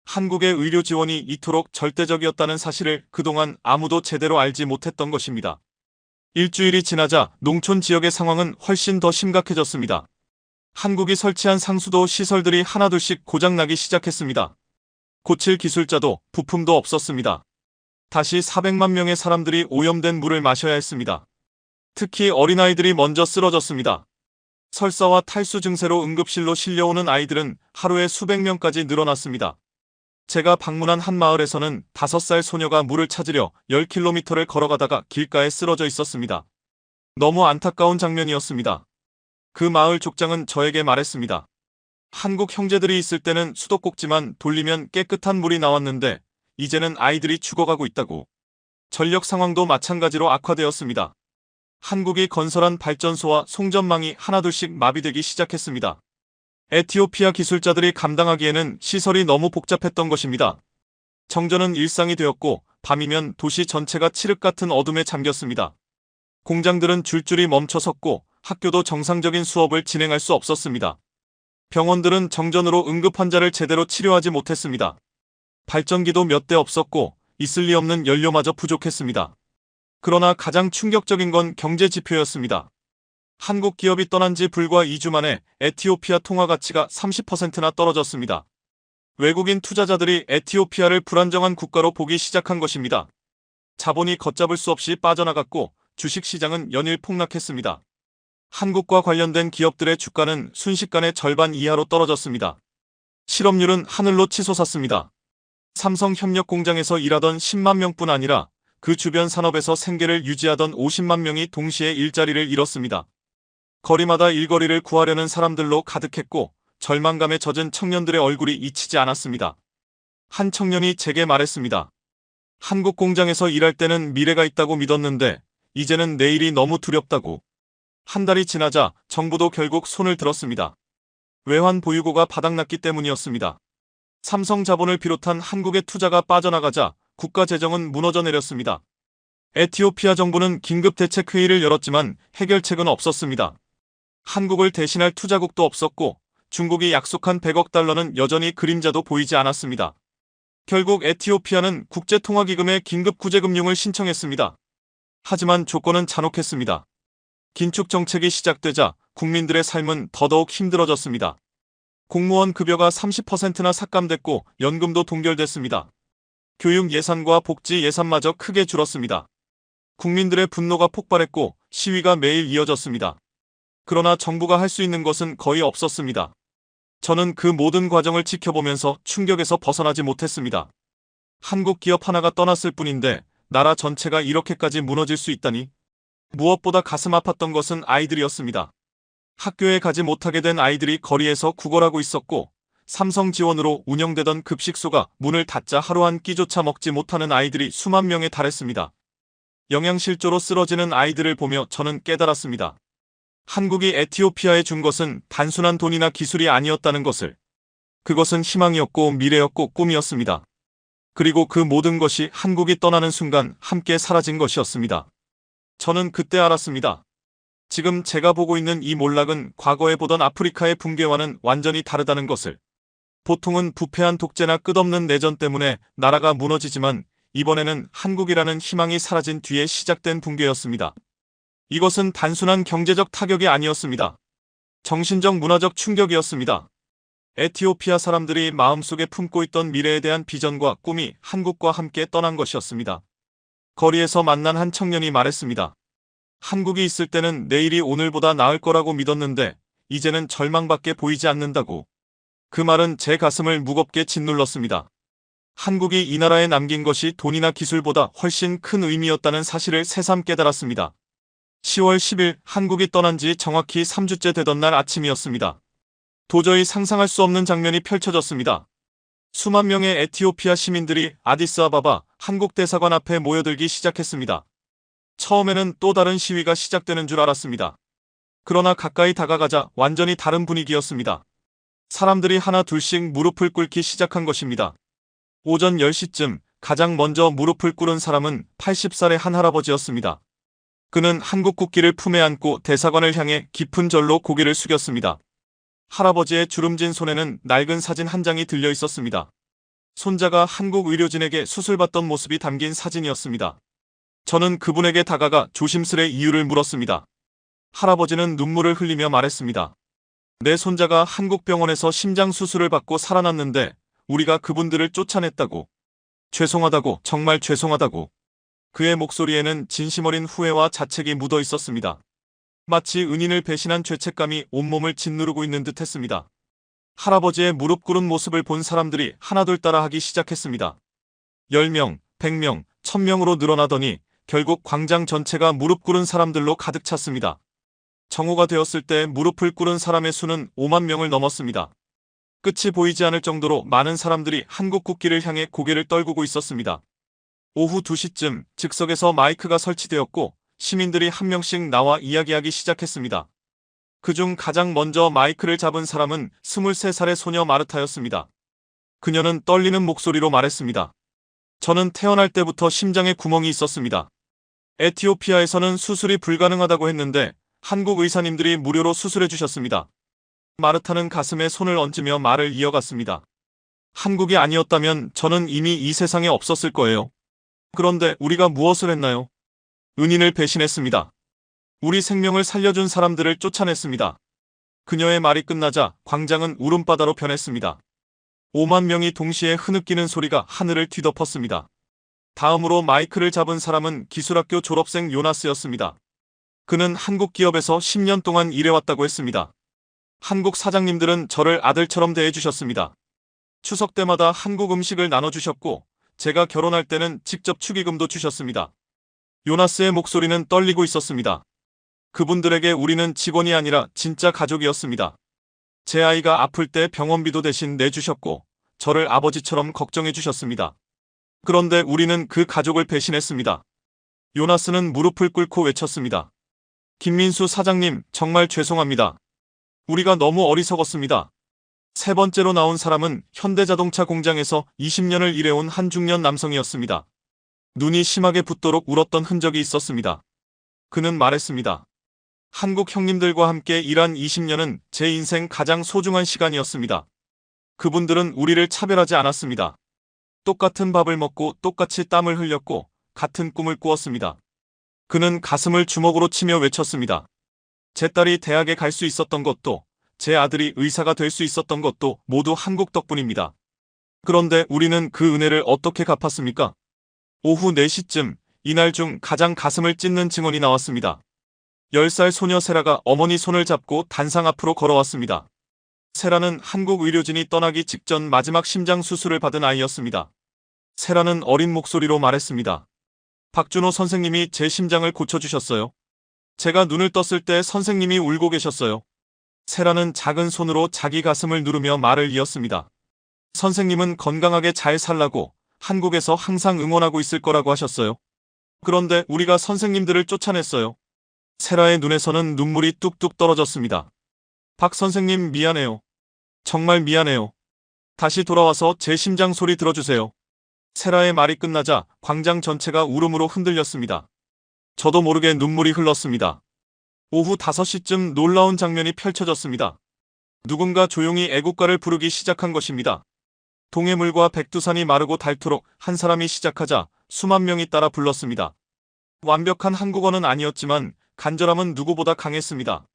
한국의 의료 지원이 이토록 절대적이었다는 사실을 그동안 아무도 제대로 알지 못했던 것입니다. 일주일이 지나자 농촌 지역의 상황은 훨씬 더 심각해졌습니다. 한국이 설치한 상수도 시설들이 하나둘씩 고장나기 시작했습니다. 고칠 기술자도 부품도 없었습니다. 다시 400만 명의 사람들이 오염된 물을 마셔야 했습니다. 특히 어린아이들이 먼저 쓰러졌습니다. 설사와 탈수 증세로 응급실로 실려오는 아이들은 하루에 수백 명까지 늘어났습니다. 제가 방문한 한 마을에서는 5살 소녀가 물을 찾으려 10km를 걸어가다가 길가에 쓰러져 있었습니다. 너무 안타까운 장면이었습니다. 그 마을 족장은 저에게 말했습니다. 한국 형제들이 있을 때는 수도꼭지만 돌리면 깨끗한 물이 나왔는데 이제는 아이들이 죽어가고 있다고. 전력 상황도 마찬가지로 악화되었습니다. 한국이 건설한 발전소와 송전망이 하나둘씩 마비되기 시작했습니다. 에티오피아 기술자들이 감당하기에는 시설이 너무 복잡했던 것입니다. 정전은 일상이 되었고 밤이면 도시 전체가 칠흑 같은 어둠에 잠겼습니다. 공장들은 줄줄이 멈춰섰고 학교도 정상적인 수업을 진행할 수 없었습니다. 병원들은 정전으로 응급 환자를 제대로 치료하지 못했습니다. 발전기도 몇 대 없었고 있을 리 없는 연료마저 부족했습니다. 그러나 가장 충격적인 건 경제 지표였습니다. 한국 기업이 떠난 지 불과 2주 만에 에티오피아 통화 가치가 30%나 떨어졌습니다. 외국인 투자자들이 에티오피아를 불안정한 국가로 보기 시작한 것입니다. 자본이 걷잡을 수 없이 빠져나갔고 주식시장은 연일 폭락했습니다. 한국과 관련된 기업들의 주가는 순식간에 절반 이하로 떨어졌습니다. 실업률은 하늘로 치솟았습니다. 삼성협력공장에서 일하던 10만 명뿐 아니라 그 주변 산업에서 생계를 유지하던 50만 명이 동시에 일자리를 잃었습니다. 거리마다 일거리를 구하려는 사람들로 가득했고 절망감에 젖은 청년들의 얼굴이 잊히지 않았습니다. 한 청년이 제게 말했습니다. 한국 공장에서 일할 때는 미래가 있다고 믿었는데 이제는 내일이 너무 두렵다고. 한 달이 지나자 정부도 결국 손을 들었습니다. 외환 보유고가 바닥났기 때문이었습니다. 삼성 자본을 비롯한 한국의 투자가 빠져나가자 국가 재정은 무너져 내렸습니다. 에티오피아 정부는 긴급대책회의를 열었지만 해결책은 없었습니다. 한국을 대신할 투자국도 없었고 중국이 약속한 100억 달러는 여전히 그림자도 보이지 않았습니다. 결국 에티오피아는 국제통화기금에 긴급구제금융을 신청했습니다. 하지만 조건은 잔혹했습니다. 긴축 정책이 시작되자 국민들의 삶은 더더욱 힘들어졌습니다. 공무원 급여가 30%나 삭감됐고 연금도 동결됐습니다. 교육 예산과 복지 예산마저 크게 줄었습니다. 국민들의 분노가 폭발했고 시위가 매일 이어졌습니다. 그러나 정부가 할 수 있는 것은 거의 없었습니다. 저는 그 모든 과정을 지켜보면서 충격에서 벗어나지 못했습니다. 한국 기업 하나가 떠났을 뿐인데 나라 전체가 이렇게까지 무너질 수 있다니. 무엇보다 가슴 아팠던 것은 아이들이었습니다. 학교에 가지 못하게 된 아이들이 거리에서 구걸하고 있었고 삼성 지원으로 운영되던 급식소가 문을 닫자 하루 한 끼조차 먹지 못하는 아이들이 수만 명에 달했습니다. 영양실조로 쓰러지는 아이들을 보며 저는 깨달았습니다. 한국이 에티오피아에 준 것은 단순한 돈이나 기술이 아니었다는 것을. 그것은 희망이었고 미래였고 꿈이었습니다. 그리고 그 모든 것이 한국이 떠나는 순간 함께 사라진 것이었습니다. 저는 그때 알았습니다. 지금 제가 보고 있는 이 몰락은 과거에 보던 아프리카의 붕괴와는 완전히 다르다는 것을. 보통은 부패한 독재나 끝없는 내전 때문에 나라가 무너지지만 이번에는 한국이라는 희망이 사라진 뒤에 시작된 붕괴였습니다. 이것은 단순한 경제적 타격이 아니었습니다. 정신적 문화적 충격이었습니다. 에티오피아 사람들이 마음속에 품고 있던 미래에 대한 비전과 꿈이 한국과 함께 떠난 것이었습니다. 거리에서 만난 한 청년이 말했습니다. 한국이 있을 때는 내일이 오늘보다 나을 거라고 믿었는데 이제는 절망밖에 보이지 않는다고. 그 말은 제 가슴을 무겁게 짓눌렀습니다. 한국이 이 나라에 남긴 것이 돈이나 기술보다 훨씬 큰 의미였다는 사실을 새삼 깨달았습니다. 10월 10일 한국이 떠난 지 정확히 3주째 되던 날 아침이었습니다. 도저히 상상할 수 없는 장면이 펼쳐졌습니다. 수만 명의 에티오피아 시민들이 아디스아바바 한국 대사관 앞에 모여들기 시작했습니다. 처음에는 또 다른 시위가 시작되는 줄 알았습니다. 그러나 가까이 다가가자 완전히 다른 분위기였습니다. 사람들이 하나 둘씩 무릎을 꿇기 시작한 것입니다. 오전 10시쯤 가장 먼저 무릎을 꿇은 사람은 80살의 한 할아버지였습니다. 그는 한국 국기를 품에 안고 대사관을 향해 깊은 절로 고개를 숙였습니다. 할아버지의 주름진 손에는 낡은 사진 한 장이 들려 있었습니다. 손자가 한국 의료진에게 수술받던 모습이 담긴 사진이었습니다. 저는 그분에게 다가가 조심스레 이유를 물었습니다. 할아버지는 눈물을 흘리며 말했습니다. 내 손자가 한국 병원에서 심장 수술을 받고 살아났는데 우리가 그분들을 쫓아냈다고. 죄송하다고, 정말 죄송하다고. 그의 목소리에는 진심 어린 후회와 자책이 묻어 있었습니다. 마치 은인을 배신한 죄책감이 온몸을 짓누르고 있는 듯 했습니다. 할아버지의 무릎 꿇은 모습을 본 사람들이 하나둘 따라 하기 시작했습니다. 10명, 100명, 1000명으로 늘어나더니 결국 광장 전체가 무릎 꿇은 사람들로 가득 찼습니다. 정오가 되었을 때 무릎을 꿇은 사람의 수는 5만 명을 넘었습니다. 끝이 보이지 않을 정도로 많은 사람들이 한국 국기를 향해 고개를 떨구고 있었습니다. 오후 2시쯤 즉석에서 마이크가 설치되었고 시민들이 한 명씩 나와 이야기하기 시작했습니다. 그중 가장 먼저 마이크를 잡은 사람은 23살의 소녀 마르타였습니다. 그녀는 떨리는 목소리로 말했습니다. 저는 태어날 때부터 심장에 구멍이 있었습니다. 에티오피아에서는 수술이 불가능하다고 했는데 한국 의사님들이 무료로 수술해 주셨습니다. 마르타는 가슴에 손을 얹으며 말을 이어갔습니다. 한국이 아니었다면 저는 이미 이 세상에 없었을 거예요. 그런데 우리가 무엇을 했나요? 은인을 배신했습니다. 우리 생명을 살려준 사람들을 쫓아냈습니다. 그녀의 말이 끝나자 광장은 울음바다로 변했습니다. 5만 명이 동시에 흐느끼는 소리가 하늘을 뒤덮었습니다. 다음으로 마이크를 잡은 사람은 기술학교 졸업생 요나스였습니다. 그는 한국 기업에서 10년 동안 일해왔다고 했습니다. 한국 사장님들은 저를 아들처럼 대해주셨습니다. 추석 때마다 한국 음식을 나눠주셨고 제가 결혼할 때는 직접 축의금도 주셨습니다. 요나스의 목소리는 떨리고 있었습니다. 그분들에게 우리는 직원이 아니라 진짜 가족이었습니다. 제 아이가 아플 때 병원비도 대신 내주셨고 저를 아버지처럼 걱정해 주셨습니다. 그런데 우리는 그 가족을 배신했습니다. 요나스는 무릎을 꿇고 외쳤습니다. 김민수 사장님, 정말 죄송합니다. 우리가 너무 어리석었습니다. 세 번째로 나온 사람은 현대자동차 공장에서 20년을 일해온 한 중년 남성이었습니다. 눈이 심하게 붓도록 울었던 흔적이 있었습니다. 그는 말했습니다. 한국 형님들과 함께 일한 20년은 제 인생 가장 소중한 시간이었습니다. 그분들은 우리를 차별하지 않았습니다. 똑같은 밥을 먹고 똑같이 땀을 흘렸고 같은 꿈을 꾸었습니다. 그는 가슴을 주먹으로 치며 외쳤습니다. 제 딸이 대학에 갈 수 있었던 것도 제 아들이 의사가 될 수 있었던 것도 모두 한국 덕분입니다. 그런데 우리는 그 은혜를 어떻게 갚았습니까? 오후 4시쯤 이날 중 가장 가슴을 찢는 증언이 나왔습니다. 10살 소녀 세라가 어머니 손을 잡고 단상 앞으로 걸어왔습니다. 세라는 한국 의료진이 떠나기 직전 마지막 심장 수술을 받은 아이였습니다. 세라는 어린 목소리로 말했습니다. 박준호 선생님이 제 심장을 고쳐주셨어요. 제가 눈을 떴을 때 선생님이 울고 계셨어요. 세라는 작은 손으로 자기 가슴을 누르며 말을 이었습니다. 선생님은 건강하게 잘 살라고 한국에서 항상 응원하고 있을 거라고 하셨어요. 그런데 우리가 선생님들을 쫓아냈어요. 세라의 눈에서는 눈물이 뚝뚝 떨어졌습니다. 박 선생님 미안해요. 정말 미안해요. 다시 돌아와서 제 심장 소리 들어주세요. 세라의 말이 끝나자 광장 전체가 울음으로 흔들렸습니다. 저도 모르게 눈물이 흘렀습니다. 오후 5시쯤 놀라운 장면이 펼쳐졌습니다. 누군가 조용히 애국가를 부르기 시작한 것입니다. 동해물과 백두산이 마르고 닳도록 한 사람이 시작하자 수만 명이 따라 불렀습니다. 완벽한 한국어는 아니었지만 간절함은 누구보다 강했습니다.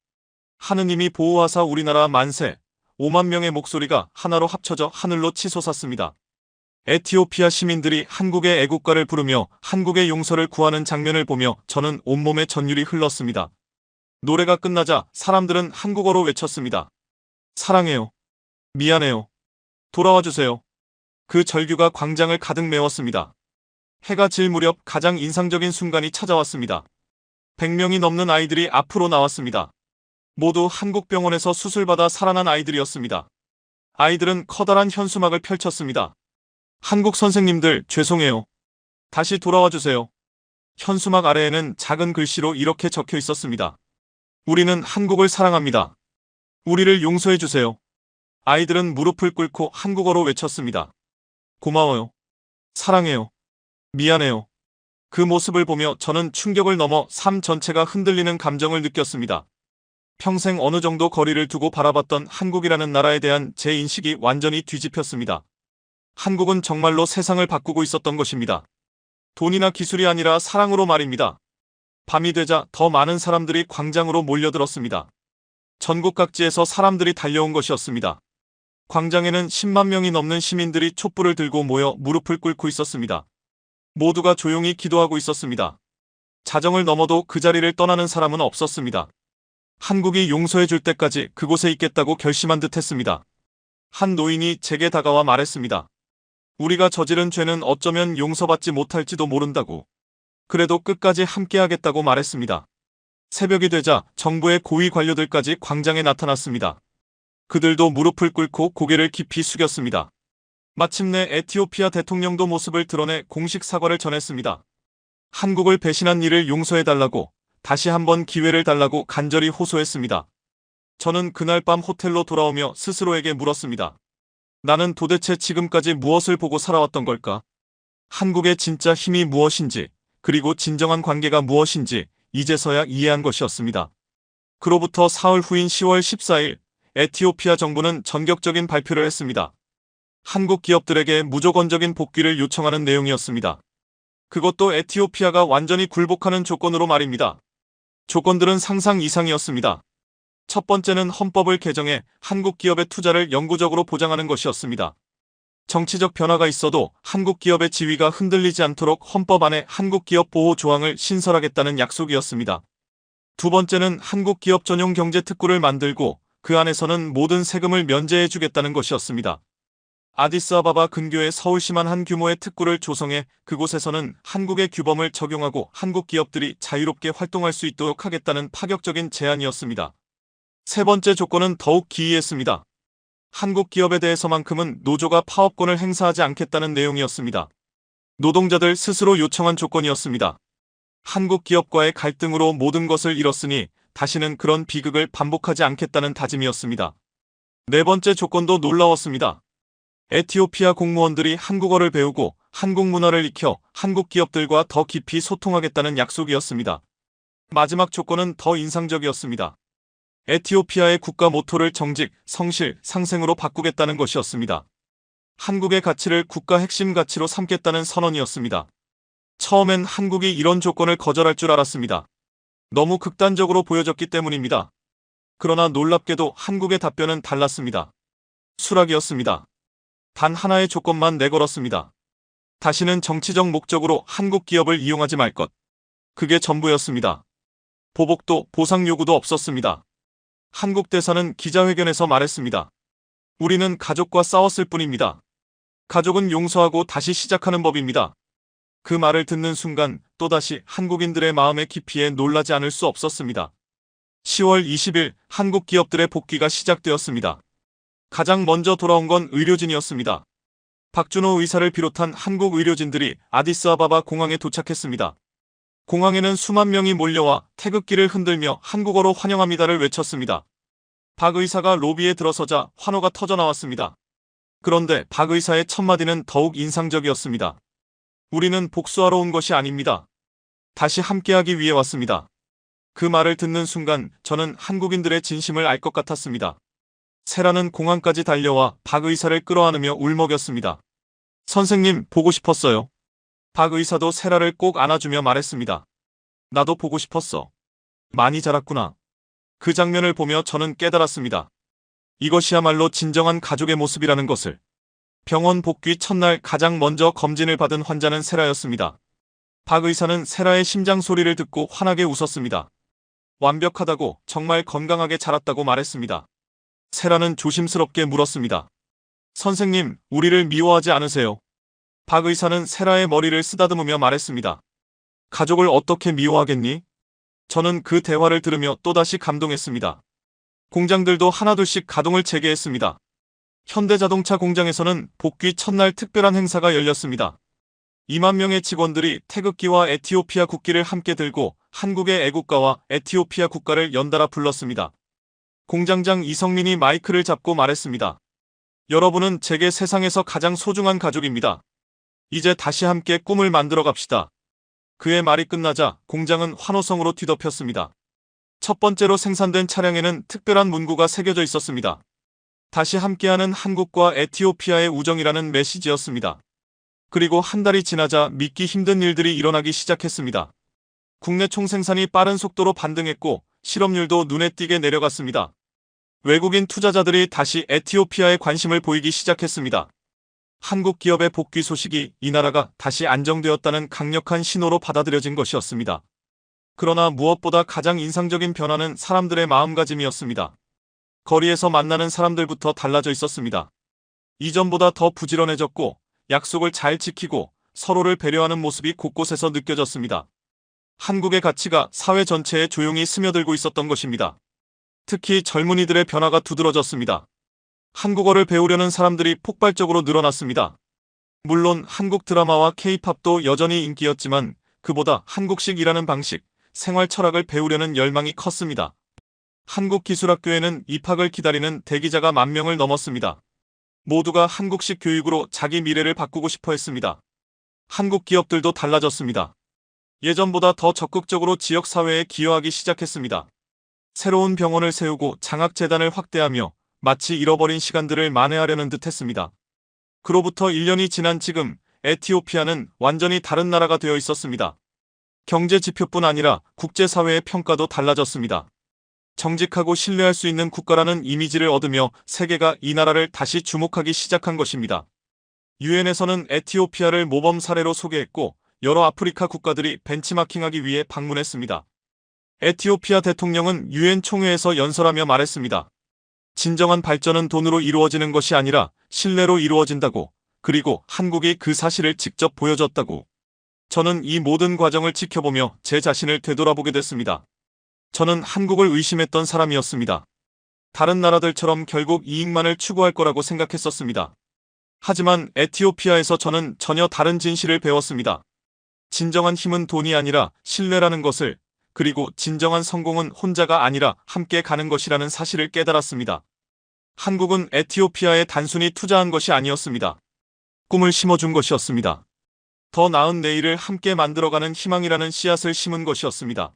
하느님이 보호하사 우리나라 만세, 5만 명의 목소리가 하나로 합쳐져 하늘로 치솟았습니다. 에티오피아 시민들이 한국의 애국가를 부르며 한국의 용서를 구하는 장면을 보며 저는 온몸에 전율이 흘렀습니다. 노래가 끝나자 사람들은 한국어로 외쳤습니다. 사랑해요. 미안해요. 돌아와주세요. 그 절규가 광장을 가득 메웠습니다. 해가 질 무렵 가장 인상적인 순간이 찾아왔습니다. 100명이 넘는 아이들이 앞으로 나왔습니다. 모두 한국 병원에서 수술받아 살아난 아이들이었습니다. 아이들은 커다란 현수막을 펼쳤습니다. 한국 선생님들 죄송해요. 다시 돌아와주세요. 현수막 아래에는 작은 글씨로 이렇게 적혀 있었습니다. 우리는 한국을 사랑합니다. 우리를 용서해주세요. 아이들은 무릎을 꿇고 한국어로 외쳤습니다. 고마워요. 사랑해요. 미안해요. 그 모습을 보며 저는 충격을 넘어 삶 전체가 흔들리는 감정을 느꼈습니다. 평생 어느 정도 거리를 두고 바라봤던 한국이라는 나라에 대한 제 인식이 완전히 뒤집혔습니다. 한국은 정말로 세상을 바꾸고 있었던 것입니다. 돈이나 기술이 아니라 사랑으로 말입니다. 밤이 되자 더 많은 사람들이 광장으로 몰려들었습니다. 전국 각지에서 사람들이 달려온 것이었습니다. 광장에는 10만 명이 넘는 시민들이 촛불을 들고 모여 무릎을 꿇고 있었습니다. 모두가 조용히 기도하고 있었습니다. 자정을 넘어도 그 자리를 떠나는 사람은 없었습니다. 한국이 용서해줄 때까지 그곳에 있겠다고 결심한 듯 했습니다. 한 노인이 제게 다가와 말했습니다. 우리가 저지른 죄는 어쩌면 용서받지 못할지도 모른다고. 그래도 끝까지 함께하겠다고 말했습니다. 새벽이 되자 정부의 고위 관료들까지 광장에 나타났습니다. 그들도 무릎을 꿇고 고개를 깊이 숙였습니다. 마침내 에티오피아 대통령도 모습을 드러내 공식 사과를 전했습니다. 한국을 배신한 일을 용서해달라고, 다시 한번 기회를 달라고 간절히 호소했습니다. 저는 그날 밤 호텔로 돌아오며 스스로에게 물었습니다. 나는 도대체 지금까지 무엇을 보고 살아왔던 걸까? 한국의 진짜 힘이 무엇인지, 그리고 진정한 관계가 무엇인지 이제서야 이해한 것이었습니다. 그로부터 사흘 후인 10월 14일, 에티오피아 정부는 전격적인 발표를 했습니다. 한국 기업들에게 무조건적인 복귀를 요청하는 내용이었습니다. 그것도 에티오피아가 완전히 굴복하는 조건으로 말입니다. 조건들은 상상 이상이었습니다. 첫 번째는 헌법을 개정해 한국 기업의 투자를 영구적으로 보장하는 것이었습니다. 정치적 변화가 있어도 한국 기업의 지위가 흔들리지 않도록 헌법 안에 한국 기업 보호 조항을 신설하겠다는 약속이었습니다. 두 번째는 한국 기업 전용 경제 특구를 만들고 그 안에서는 모든 세금을 면제해 주겠다는 것이었습니다. 아디스아바바 근교의 서울시만 한 규모의 특구를 조성해 그곳에서는 한국의 규범을 적용하고 한국 기업들이 자유롭게 활동할 수 있도록 하겠다는 파격적인 제안이었습니다. 세 번째 조건은 더욱 기이했습니다. 한국 기업에 대해서만큼은 노조가 파업권을 행사하지 않겠다는 내용이었습니다. 노동자들 스스로 요청한 조건이었습니다. 한국 기업과의 갈등으로 모든 것을 잃었으니 다시는 그런 비극을 반복하지 않겠다는 다짐이었습니다. 네 번째 조건도 놀라웠습니다. 에티오피아 공무원들이 한국어를 배우고 한국 문화를 익혀 한국 기업들과 더 깊이 소통하겠다는 약속이었습니다. 마지막 조건은 더 인상적이었습니다. 에티오피아의 국가 모토를 정직, 성실, 상생으로 바꾸겠다는 것이었습니다. 한국의 가치를 국가 핵심 가치로 삼겠다는 선언이었습니다. 처음엔 한국이 이런 조건을 거절할 줄 알았습니다. 너무 극단적으로 보여졌기 때문입니다. 그러나 놀랍게도 한국의 답변은 달랐습니다. 수락이었습니다. 단 하나의 조건만 내걸었습니다. 다시는 정치적 목적으로 한국 기업을 이용하지 말 것. 그게 전부였습니다. 보복도 보상 요구도 없었습니다. 한국 대사는 기자회견에서 말했습니다. 우리는 가족과 싸웠을 뿐입니다. 가족은 용서하고 다시 시작하는 법입니다. 그 말을 듣는 순간 또다시 한국인들의 마음의 깊이에 놀라지 않을 수 없었습니다. 10월 20일 한국 기업들의 복귀가 시작되었습니다. 가장 먼저 돌아온 건 의료진이었습니다. 박준호 의사를 비롯한 한국 의료진들이 아디스아바바 공항에 도착했습니다. 공항에는 수만 명이 몰려와 태극기를 흔들며 한국어로 환영합니다를 외쳤습니다. 박 의사가 로비에 들어서자 환호가 터져나왔습니다. 그런데 박 의사의 첫 마디는 더욱 인상적이었습니다. 우리는 복수하러 온 것이 아닙니다. 다시 함께하기 위해 왔습니다. 그 말을 듣는 순간 저는 한국인들의 진심을 알 것 같았습니다. 세라는 공항까지 달려와 박 의사를 끌어안으며 울먹였습니다. 선생님, 보고 싶었어요. 박 의사도 세라를 꼭 안아주며 말했습니다. 나도 보고 싶었어. 많이 자랐구나. 그 장면을 보며 저는 깨달았습니다. 이것이야말로 진정한 가족의 모습이라는 것을. 병원 복귀 첫날 가장 먼저 검진을 받은 환자는 세라였습니다. 박 의사는 세라의 심장 소리를 듣고 환하게 웃었습니다. 완벽하다고, 정말 건강하게 자랐다고 말했습니다. 세라는 조심스럽게 물었습니다. 선생님, 우리를 미워하지 않으세요? 박 의사는 세라의 머리를 쓰다듬으며 말했습니다. 가족을 어떻게 미워하겠니? 저는 그 대화를 들으며 또다시 감동했습니다. 공장들도 하나둘씩 가동을 재개했습니다. 현대자동차 공장에서는 복귀 첫날 특별한 행사가 열렸습니다. 2만 명의 직원들이 태극기와 에티오피아 국기를 함께 들고 한국의 애국가와 에티오피아 국가를 연달아 불렀습니다. 공장장 이성민이 마이크를 잡고 말했습니다. 여러분은 제게 세상에서 가장 소중한 가족입니다. 이제 다시 함께 꿈을 만들어 갑시다. 그의 말이 끝나자 공장은 환호성으로 뒤덮였습니다. 첫 번째로 생산된 차량에는 특별한 문구가 새겨져 있었습니다. 다시 함께하는 한국과 에티오피아의 우정이라는 메시지였습니다. 그리고 한 달이 지나자 믿기 힘든 일들이 일어나기 시작했습니다. 국내 총생산이 빠른 속도로 반등했고 실업률도 눈에 띄게 내려갔습니다. 외국인 투자자들이 다시 에티오피아에 관심을 보이기 시작했습니다. 한국 기업의 복귀 소식이 이 나라가 다시 안정되었다는 강력한 신호로 받아들여진 것이었습니다. 그러나 무엇보다 가장 인상적인 변화는 사람들의 마음가짐이었습니다. 거리에서 만나는 사람들부터 달라져 있었습니다. 이전보다 더 부지런해졌고 약속을 잘 지키고 서로를 배려하는 모습이 곳곳에서 느껴졌습니다. 한국의 가치가 사회 전체에 조용히 스며들고 있었던 것입니다. 특히 젊은이들의 변화가 두드러졌습니다. 한국어를 배우려는 사람들이 폭발적으로 늘어났습니다. 물론 한국 드라마와 K-팝도 여전히 인기였지만 그보다 한국식 일하는 방식, 생활 철학을 배우려는 열망이 컸습니다. 한국기술학교에는 입학을 기다리는 대기자가 10,000명을 넘었습니다. 모두가 한국식 교육으로 자기 미래를 바꾸고 싶어 했습니다. 한국 기업들도 달라졌습니다. 예전보다 더 적극적으로 지역사회에 기여하기 시작했습니다. 새로운 병원을 세우고 장학재단을 확대하며 마치 잃어버린 시간들을 만회하려는 듯 했습니다. 그로부터 1년이 지난 지금 에티오피아는 완전히 다른 나라가 되어 있었습니다. 경제 지표뿐 아니라 국제사회의 평가도 달라졌습니다. 정직하고 신뢰할 수 있는 국가라는 이미지를 얻으며 세계가 이 나라를 다시 주목하기 시작한 것입니다. 유엔에서는 에티오피아를 모범 사례로 소개했고 여러 아프리카 국가들이 벤치마킹하기 위해 방문했습니다. 에티오피아 대통령은 유엔 총회에서 연설하며 말했습니다. 진정한 발전은 돈으로 이루어지는 것이 아니라 신뢰로 이루어진다고, 그리고 한국이 그 사실을 직접 보여줬다고. 저는 이 모든 과정을 지켜보며 제 자신을 되돌아보게 됐습니다. 저는 한국을 의심했던 사람이었습니다. 다른 나라들처럼 결국 이익만을 추구할 거라고 생각했었습니다. 하지만 에티오피아에서 저는 전혀 다른 진실을 배웠습니다. 진정한 힘은 돈이 아니라 신뢰라는 것을, 그리고 진정한 성공은 혼자가 아니라 함께 가는 것이라는 사실을 깨달았습니다. 한국은 에티오피아에 단순히 투자한 것이 아니었습니다. 꿈을 심어준 것이었습니다. 더 나은 내일을 함께 만들어가는 희망이라는 씨앗을 심은 것이었습니다.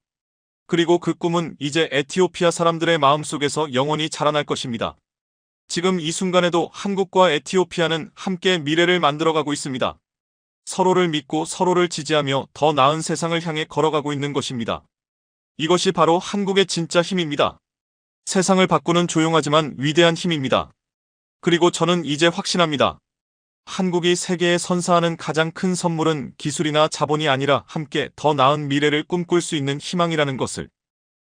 그리고 그 꿈은 이제 에티오피아 사람들의 마음속에서 영원히 자라날 것입니다. 지금 이 순간에도 한국과 에티오피아는 함께 미래를 만들어가고 있습니다. 서로를 믿고 서로를 지지하며 더 나은 세상을 향해 걸어가고 있는 것입니다. 이것이 바로 한국의 진짜 힘입니다. 세상을 바꾸는 조용하지만 위대한 힘입니다. 그리고 저는 이제 확신합니다. 한국이 세계에 선사하는 가장 큰 선물은 기술이나 자본이 아니라 함께 더 나은 미래를 꿈꿀 수 있는 희망이라는 것을.